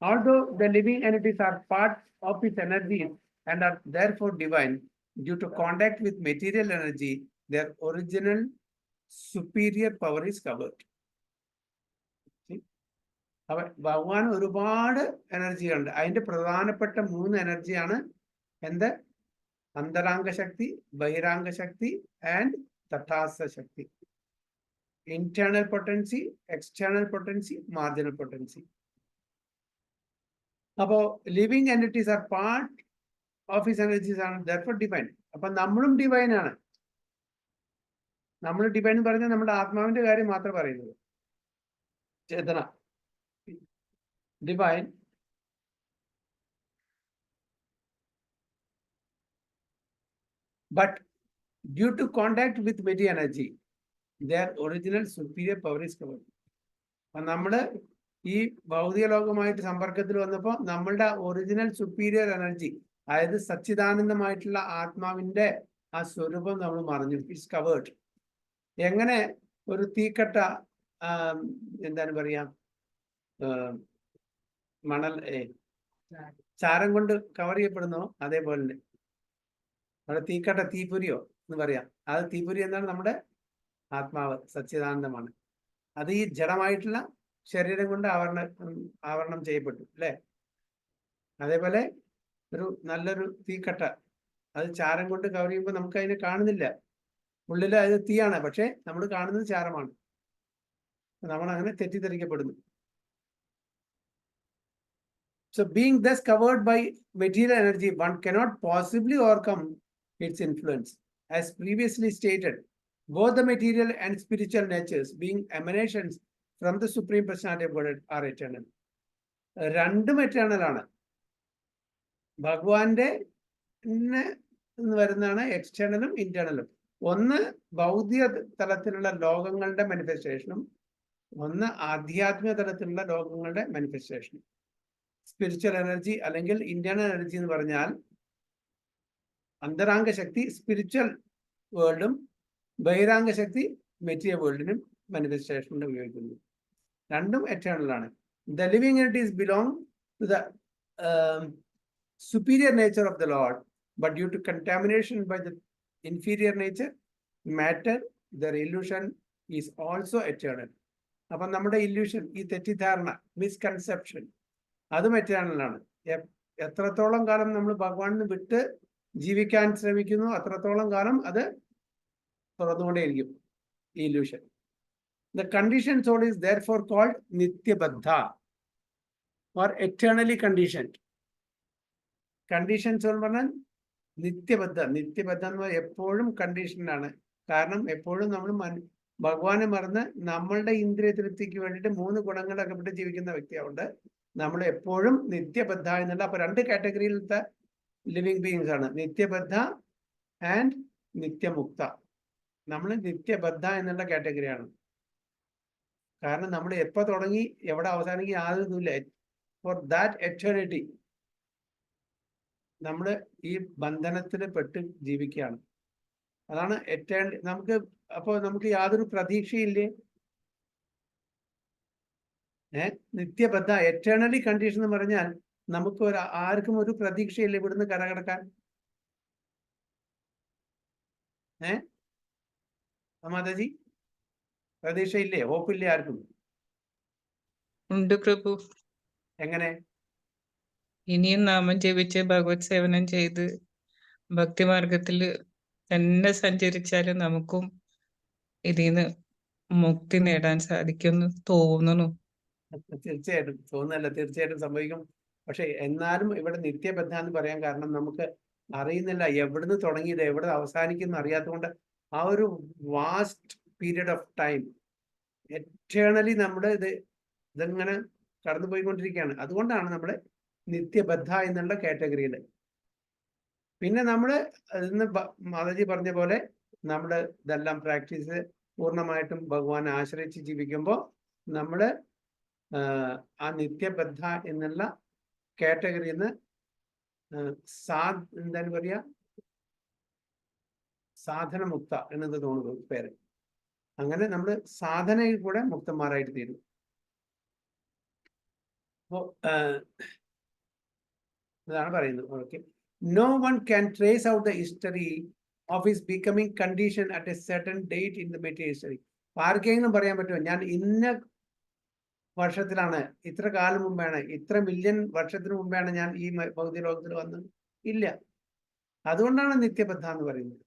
Although the living entities are part of its energies and are therefore divine, due to contact with material energy, their original superior power is covered. ഭഗവാൻ ഒരുപാട് എനർജികളുണ്ട്. അതിന്റെ പ്രധാനപ്പെട്ട 3 എനർജിയാണ് എന്ത്? അന്തരാംഗ ശക്തി, ബഹിരാംഗ ശക്തി ആൻഡ് തഥാസ ശക്തി. Internal potency, external potency, marginal potency. അപ്പോ living entities are part of his energies ആണ്, ദർഫോർ ഡിവൈൻ. അപ്പൊ നമ്മളും ഡിവൈൻ ആണ്. നമ്മൾ ഡിവൈൻ എന്ന് പറഞ്ഞാൽ നമ്മുടെ ആത്മാവിന്റെ കാര്യം മാത്രം പറയുന്നത്. ചേതന divine, but due to contact with material energy, their original superior power is covered. നമ്മള് ഈ ഭൗതിക ലോകമായിട്ട് സമ്പർക്കത്തിൽ വന്നപ്പോൾ നമ്മളുടെ ഒറിജിനൽ സുപ്പീരിയർ എനർജി, അതായത് സച്ചിദാനന്ദമായിട്ടുള്ള ആത്മാവിന്റെ ആ സ്വരൂപം നമ്മൾ മറഞ്ഞു. It's covered. എങ്ങനെ ഒരു തീക്കട്ട എന്താണ് പറയാ, മണൽ ചാരം കൊണ്ട് കവർ ചെയ്യപ്പെടുന്നോ, അതേപോലെ നമ്മുടെ തീക്കട്ട, തീപുരിയോ എന്ന് പറയാം. അത് തീപുരി എന്താണ്? നമ്മുടെ ആത്മാവ് സച്ചിദാനന്ദമാണ്. അത് ഈ ജഡമായിട്ടുള്ള ശരീരം കൊണ്ട് ആവരണം ചെയ്യപ്പെട്ടു അല്ലെ? അതേപോലെ ഒരു നല്ലൊരു തീക്കട്ട, അത് ചാരം കൊണ്ട് കവർ ചെയ്യുമ്പോൾ നമുക്ക് അതിനെ കാണുന്നില്ല. ഉള്ളിൽ അത് തീയാണ്, പക്ഷെ നമ്മൾ കാണുന്നത് ചാരമാണ്. നമ്മൾ അങ്ങനെ തെറ്റിദ്ധരിക്കപ്പെടുന്നു. So being thus covered by material energy, one cannot possibly overcome its influence. As previously stated, both the material and spiritual natures, being emanations from the Supreme Personality of Godhead, are eternal. രണ്ടും eternal ആണ്. ഭഗവാന്റെ വരുന്നതാണ് എക്സ്റ്റേണലും ഇന്റേണലും. ഒന്ന് ഭൗതിക തലത്തിലുള്ള ലോകങ്ങളുടെ മാനിഫെസ്റ്റേഷനും, ഒന്ന് ആധ്യാത്മിക തലത്തിലുള്ള ലോകങ്ങളുടെ മാനിഫെസ്റ്റേഷനും. സ്പിരിച്വൽ എനർജി അല്ലെങ്കിൽ ഇന്റേണൽ എനർജി എന്ന് പറഞ്ഞാൽ അന്തരാംഗ ശക്തി സ്പിരിച്വൽ വേൾഡും ബഹിരാംഗ ശക്തി മെറ്റീരിയൽ വേൾഡിനും മാനിഫെസ്റ്റേഷനിൽ ഉപയോഗിക്കുന്നു. രണ്ടും എറ്റേണൽ ആണ്. The living energies belong to the superior nature of the Lord, but due to contamination by the inferior nature, matter, their illusion is also eternal. അപ്പം നമ്മുടെ ഇല്യൂഷൻ, ഈ തെറ്റിദ്ധാരണ, മിസ്കൺസെപ്ഷൻ, അതും eternal ആണ്. എത്രത്തോളം കാലം നമ്മൾ ഭഗവാനിന് വിട്ട് ജീവിക്കാൻ ശ്രമിക്കുന്നു അത്രത്തോളം കാലം അത് തുറന്നുകൊണ്ടേയിരിക്കും ഈ illusion. The conditioned soul is therefore called Nityabadha or eternally conditioned. Conditions എന്ന് പറഞ്ഞാൽ നിത്യബദ്ധ. നിത്യബദ്ധ എന്ന് പറഞ്ഞാൽ എപ്പോഴും കണ്ടീഷനാണ്. കാരണം എപ്പോഴും നമ്മൾ ഭഗവാനെ മറന്ന് നമ്മളുടെ ഇന്ദ്രിയ തൃപ്തിക്ക് വേണ്ടിയിട്ട് 3 ഗുണങ്ങളൊക്കെ വിട്ട് ജീവിക്കുന്ന വ്യക്തിയുണ്ട്. നമ്മൾ എപ്പോഴും നിത്യബദ്ധ എന്നുള്ള, അപ്പൊ 2 കാറ്റഗറിയിലത്തെ ലിവിങ് ബീയിങ്സ് ആണ്, നിത്യബദ്ധ ആൻഡ് നിത്യമുക്ത. നമ്മൾ നിത്യബദ്ധ എന്നുള്ള കാറ്റഗറിയാണ്. കാരണം നമ്മൾ എപ്പോ തുടങ്ങി എവിടെ അവസാനിക്കും യാതൊന്നുമില്ല. ഫോർ ദാറ്റ് എറ്റേണിറ്റി നമ്മൾ ഈ ബന്ധനത്തിൽ പെട്ട് ജീവിക്കുകയാണ്. അതാണ് നമുക്ക്. അപ്പോൾ നമുക്ക് യാതൊരു പ്രതീക്ഷയില്ലേ? നിത്യബദ്ധ, എറ്റേണലി കണ്ടീഷൻ എന്ന് പറഞ്ഞാൽ നമുക്ക് ആർക്കും ഒരു പ്രതീക്ഷയില്ല ഇവിടുന്ന് കരകടക്കാൻ. മാതാജി, പ്രതീക്ഷയില്ലേ? ഹോപ്പില്ലേ ആർക്കും? ഉണ്ട് പ്രഭു. എങ്ങനെ? ഇനിയും നാമം ജപിച്ച് ഭഗവത് സേവനം ചെയ്ത് ഭക്തിമാർഗത്തിൽ തന്നെ സഞ്ചരിച്ചാലും നമുക്കും ഇതിന്ന് മുക്തി നേടാൻ സാധിക്കുമെന്ന് തോന്നുന്നു. തീർച്ചയായിട്ടും തോന്നുന്നല്ല, തീർച്ചയായിട്ടും സംഭവിക്കും. പക്ഷെ എന്നാലും ഇവിടെ നിത്യബദ്ധ എന്ന് പറയാൻ കാരണം നമുക്ക് അറിയുന്നില്ല എവിടുന്ന് തുടങ്ങിയത് എവിടെ അവസാനിക്കുന്നു അറിയാത്തതുകൊണ്ട് ആ ഒരു vast period of time eternally നമ്മുടെ ഇതിങ്ങനെ കടന്നുപോയിക്കൊണ്ടിരിക്കുകയാണ്. അതുകൊണ്ടാണ് നമ്മൾ നിത്യബദ്ധ എന്നുള്ള കാറ്റഗറിയിൽ. പിന്നെ നമ്മൾ ഇന്ന് മാതാജി പറഞ്ഞ പോലെ നമ്മൾ ഇതെല്ലാം പ്രാക്ടീസ് പൂർണ്ണമായിട്ടും ഭഗവാനെ ആശ്രയിച്ച് ജീവിക്കുമ്പോൾ നമ്മൾ ആ നിത്യബദ്ധ എന്നുള്ള കാറ്റഗറിയിൽ നിന്ന് എന്താണ് പറയുക, സാധനമുക്ത എന്നത് തോന്നുന്നു പേര്. അങ്ങനെ നമ്മൾ സാധനയിൽ കൂടെ മുക്തന്മാരായിട്ട് തീരും. അപ്പോൾ ഇതാണ് പറയുന്നത്. Okay, no one can trace out the history of his becoming condition at a certain date in the material history. ആർക്കെങ്കിലും പറയാൻ പറ്റുമോ ഞാൻ ഇന്ന വർഷത്തിലാണ്, ഇത്ര കാലം മുമ്പാണ്, ഇത്ര മില്യൺ വർഷത്തിന് മുമ്പാണ് ഞാൻ ഈ ഭൗതിക ലോകത്തിൽ വന്നത്? ഇല്ല. അതുകൊണ്ടാണ് നിത്യബദ്ധ എന്ന് പറയുന്നത്.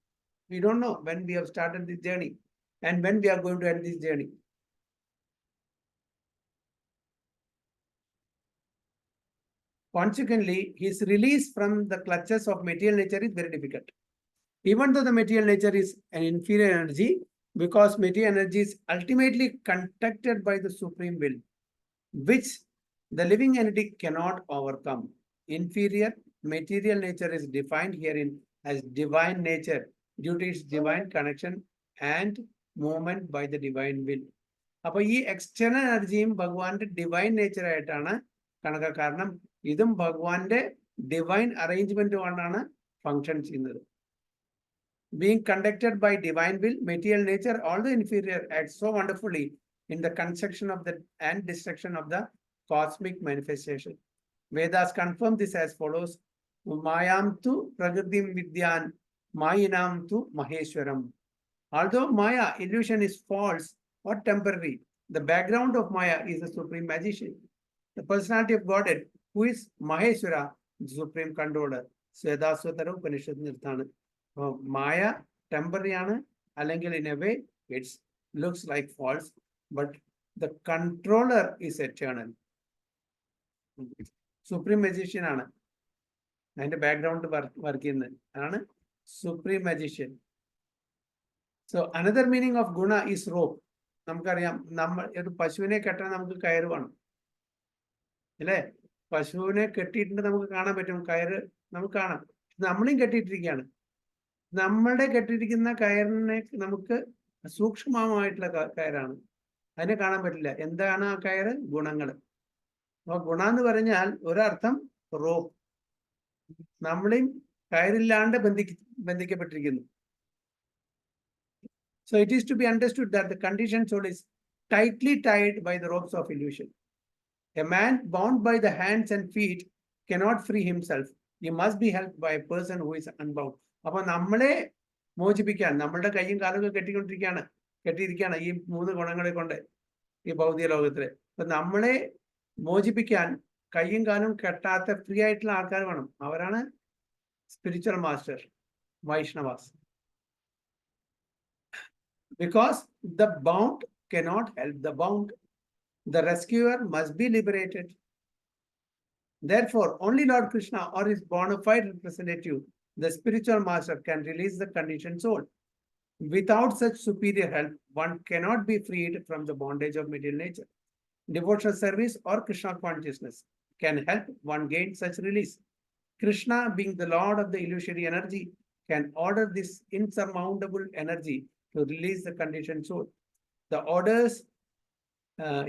We don't know when we have started this journey and when we are going to end this journey. Consequently, his release from the clutches of material nature is very difficult. Even though the material nature is an inferior energy, because material energy is ultimately contacted by the supreme will, which the living entity cannot overcome. Inferior material nature is defined herein as divine nature due to its divine connection and movement by the divine will. അപ്പോൾ ഈ എക്സ്റ്റേണൽ എനർജിയും ഭഗവാന്റെ ഡിവൈൻ നേച്ചർ ആയിട്ടാണ് കണക്കാക്കുക. കാരണം ഇതും ഭഗവാന്റെ ഡിവൈൻ അറേഞ്ച്മെന്റ് കൊണ്ടാണ് ഫങ്ഷൻ ചെയ്യുന്നത്. Being conducted by divine will, material nature, although inferior, acts so wonderfully in the construction of the and destruction of the cosmic manifestation. Vedas confirm this as follows: Mayam tu pragratim vidyan, Mayinam tu maheshwaram. Although Maya illusion is false or temporary, the background of Maya is the supreme magician, the personality of Godhead, who is Maheshwara, the supreme controller. Svedasvatara Upanishad Nirthana. മായ ടെമ്പററി ആണ്, അല്ലെങ്കിൽ in a way it's looks like false, but the controller is eternal. Supreme magician ആണ് അതിന്റെ ബാക്ക്ഗ്രൗണ്ട് വർക്ക് ചെയ്യുന്നത്, ആണ് supreme magician. So another meaning of guna is rope. നമുക്കറിയാം, നമ്മൾ ഒരു പശുവിനെ കെട്ടാൻ നമുക്ക് കയറ് വേണം അല്ലേ? പശുവിനെ കെട്ടിയിട്ടുണ്ട്, നമുക്ക് കാണാൻ പറ്റും, കയറ് നമുക്ക് കാണാം. നമ്മളെയും കെട്ടിയിട്ടിരിക്കുകയാണ്. നമ്മളുടെ കെട്ടിയിരിക്കുന്ന കയറിനെ നമുക്ക് സൂക്ഷ്മമായിട്ടുള്ള കയറാണ്, അതിനെ കാണാൻ പറ്റില്ല. എന്താണ് ആ കയറ്? ഗുണങ്ങൾ. അപ്പോൾ ഗുണ എന്ന് പറഞ്ഞാൽ ഒരർത്ഥം റോപ്പ്. നമ്മളെയും കയറില്ലാണ്ട് ബന്ധിക്കപ്പെട്ടിരിക്കുന്നു. So it is to be understood that the conditioned soul is tightly tied by the ropes of illusion. A man bound by the hands and feet cannot free himself. He must be helped by a person who is unbound. അപ്പൊ നമ്മളെ മോചിപ്പിക്കാൻ നമ്മളുടെ കൈയും കാലൊക്കെ കെട്ടിയിരിക്കുകയാണ് ഈ 3 ഗുണങ്ങളെ കൊണ്ട് ഈ ഭൗതിക ലോകത്തില്. അപ്പൊ നമ്മളെ മോചിപ്പിക്കാൻ കൈയും കാലും കെട്ടാത്ത ഫ്രീ ആയിട്ടുള്ള ആൾക്കാർ വേണം. അവരാണ് spiritual master, Vaishnavas. Because the bound cannot help the bound, the rescuer must be liberated. Therefore, only Lord Krishna or his bona fide representative, the spiritual master, can release the conditioned soul. Without such superior help, one cannot be freed from the bondage of material nature. Devotional service or Krishna consciousness can help one gain such release. Krishna, being the Lord of the illusory energy, can order this insurmountable energy to release the conditioned soul.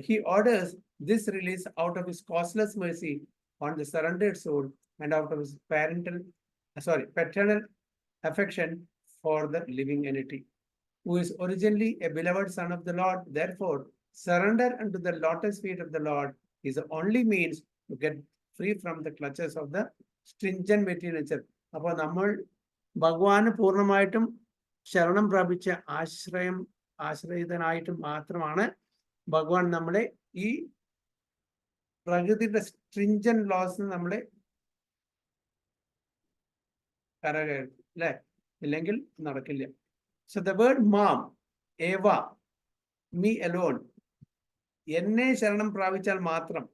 He orders this release out of his causeless mercy on the surrendered soul and out of his paternal affection for the living entity, who is originally a beloved son of the Lord. Therefore, surrender unto the lotus feet of the Lord is the only means to get free from the clutches of the stringent material nature. അപ്പോൾ നമ്മൾ ഭഗവാന് പൂർണ്ണമായിട്ടും ശരണം പ്രാപിച്ച ആശ്രയിതനായിട്ട് മാത്രമാണ് ഭഗവാൻ നമ്മളെ ഈ പ്രകൃതിയുടെ സ്ട്രിഞ്ചൻ ലോസ് നമ്മളെ കരകയറ്റും, അല്ലെ? ഇല്ലെങ്കിൽ നടക്കില്ല. So the word mom, Eva, me alone, എന്നെ ശരണം പ്രാപിച്ചാൽ മാത്രം,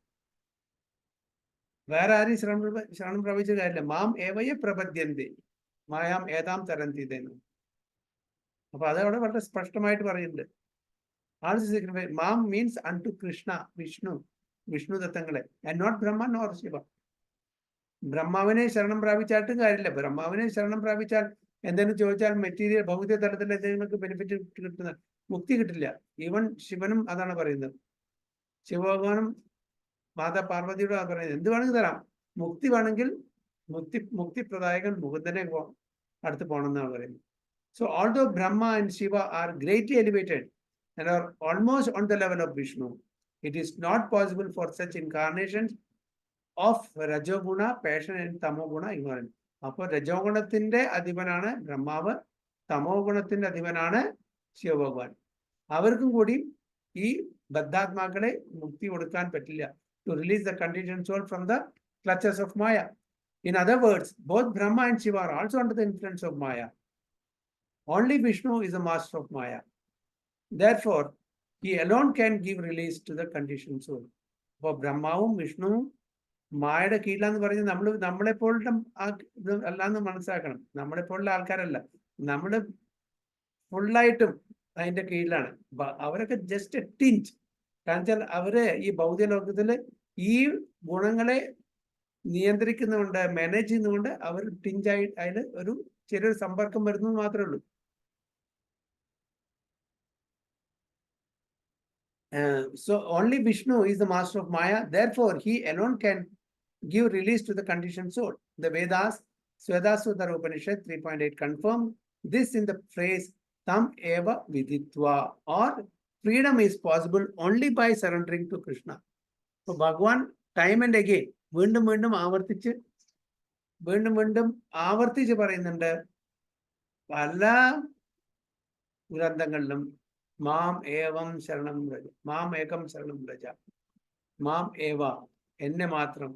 വേറെ ആരും ശരണം പ്രാപിച്ച കാര്യമില്ല. മാം ഏവയെ പ്രപദ്യന്തി മായാം ഏതാം തരന്തിതെന്ന്. അപ്പൊ അതവിടെ വളരെ സ്പഷ്ടമായിട്ട് പറയുന്നുണ്ട്. മാം means unto Krishna, Vishnu തത്വങ്ങളെ, and not Brahma nor Shiva. ബ്രഹ്മാവിനെ ശരണം പ്രാപിച്ചായിട്ടും കാര്യമില്ല. ബ്രഹ്മാവിനെ ശരണം പ്രാപിച്ചാൽ എന്തെങ്കിലും ചോദിച്ചാൽ മെറ്റീരിയൽ ഭൗതിക തലത്തിൽ എന്തെങ്കിലും ബെനിഫിറ്റ് കിട്ടുന്ന മുക്തി കിട്ടില്ല. ഈവൻ ശിവനും അതാണ് പറയുന്നത്. ശിവഭഗവാനും മാതാ പാർവതിയോട് പറയുന്നത് എന്ത് വേണമെങ്കിൽ തരാം, മുക്തി വേണമെങ്കിൽ മുക്തിപ്രദായകൻ മുകുന്ദനെ അടുത്ത് പോകണമെന്നാണ് പറയുന്നത്. So although Brahma and Shiva are greatly elevated and are almost on the level of Vishnu, it is not possible for such incarnations of Rajoguna, passion and Tamoguna ignorance. അപ്പോൾ രജോഗുണത്തിന്റെ അധിപനാണ് ബ്രഹ്മാവ്, തമോ ഗുണത്തിന്റെ അധിപനാണ് ശിവഭഗവാൻ. അവർക്കും കൂടി ഈ ബദ്ധാത്മാക്കളെ മുക്തി കൊടുക്കാൻ പറ്റില്ല. To release the conditioned soul from the clutches of Maya. In other words, both Brahma and Shiva are also under the influence of Maya. Only Vishnu is the master of Maya. Therefore, he alone can give release to the conditioned soul. അപ്പോൾ ബ്രഹ്മാവും വിഷ്ണുവും മായയുടെ കീഴിലാന്ന് പറയുന്നത് നമ്മളെപ്പോഴും ഇത് അല്ലാന്ന് മനസ്സിലാക്കണം. നമ്മളെപ്പോലുള്ള ആൾക്കാരല്ല, നമ്മള് ഫുള്ളായിട്ടും അതിന്റെ കീഴിലാണ്. അവരൊക്കെ ജസ്റ്റ് എ ടിഞ്ച്. കാരണം വെച്ചാൽ അവര് ഈ ഭൗതിക ലോകത്തില് ഈ ഗുണങ്ങളെ നിയന്ത്രിക്കുന്നുണ്ട്, മാനേജ് ചെയ്യുന്നതുകൊണ്ട് അവർ ടിഞ്ചായി അതിൽ ഒരു ചെറിയൊരു സമ്പർക്കം വരുന്നത് മാത്രമേ ഉള്ളൂ. So only Vishnu is the master of Maya. Therefore, he alone can give release to the conditioned soul. The Vedas, Svedasudhara Upanishad 3.8 confirm this in the phrase Tam Eva Viditva, or freedom is possible only by surrendering to Krishna. So Bhagwan time and again വീണ്ടും ആവർത്തിച്ച് പറയുന്നുണ്ട് പല ഗ്രന്ഥങ്ങളിലും. മാം ഏവം ശരണം വ്രജ, മാം ഏകം ശരണം വ്രജ, മാം ഏവ, എന്നെ മാത്രം.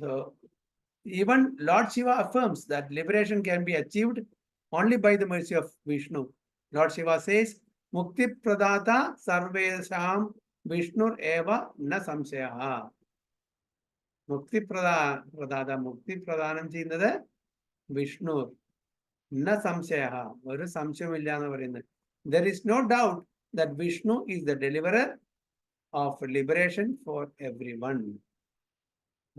So even Lord Shiva affirms that liberation can be achieved only by the mercy of Vishnu. Lord Shiva says, Mukti Pradata Sarvesham Vishnur Eva Na Samshayaha. Mukti Pradata, Mukti Pradanam ചെയ്യുന്നത് വിഷ്ണു. Na Samshayaha, ഒരു സംശയമില്ല എന്ന് പറയുന്നത്. There is no doubt that Vishnu is the deliverer of liberation for everyone.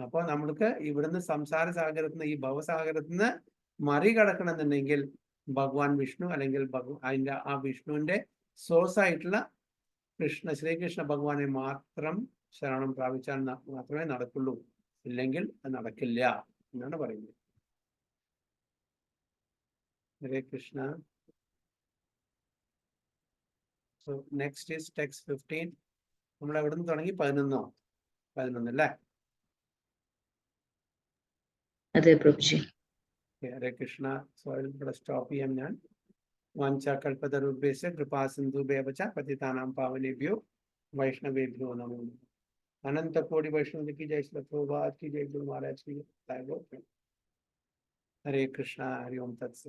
അപ്പോൾ നമ്മൾക്ക് ഇവിടുന്ന് സംസാര സാഗരത്തിന്, ഈ ഭവസാഗരത്തിന് മറികടക്കണമെന്നുണ്ടെങ്കിൽ ഭഗവാൻ വിഷ്ണു അല്ലെങ്കിൽ അതിൻ്റെ ആ വിഷ്ണുവിന്റെ സോഴ്സ് ആയിട്ടുള്ള ശ്രീകൃഷ്ണ ഭഗവാനെ മാത്രം ശരണം പ്രാപിച്ചാൽ മാത്രമേ നടക്കുള്ളൂ. ഇല്ലെങ്കിൽ അത് നടക്കില്ല. എന്നാണ് പറയുന്നത്. ഹരേ Krishna. So next is text 15. നമ്മൾ എവിടെ നിന്ന് തുടങ്ങി? 11 അല്ലേ? അതെ പ്രഭുജി. ഹരേ കൃഷ്ണ. സോ ഇവിടെ സ്റ്റോപ്പ് ചെയ്യാം ഞാൻ. വാഞ്ചാകൽപതരുഭ്യസ്യ കൃപാ സിന്ധുഭ്യവ ച പതിതാനാം പാവനേഭ്യോ വൈഷ്ണവേഭ്യോ നമോ നമഃ. अनंत कोटि वैष्णव की जय, श्री प्रभुपाद की जय, गुरु महाराज की जय। हरे कृष्णा, हरि ओम तत्सत।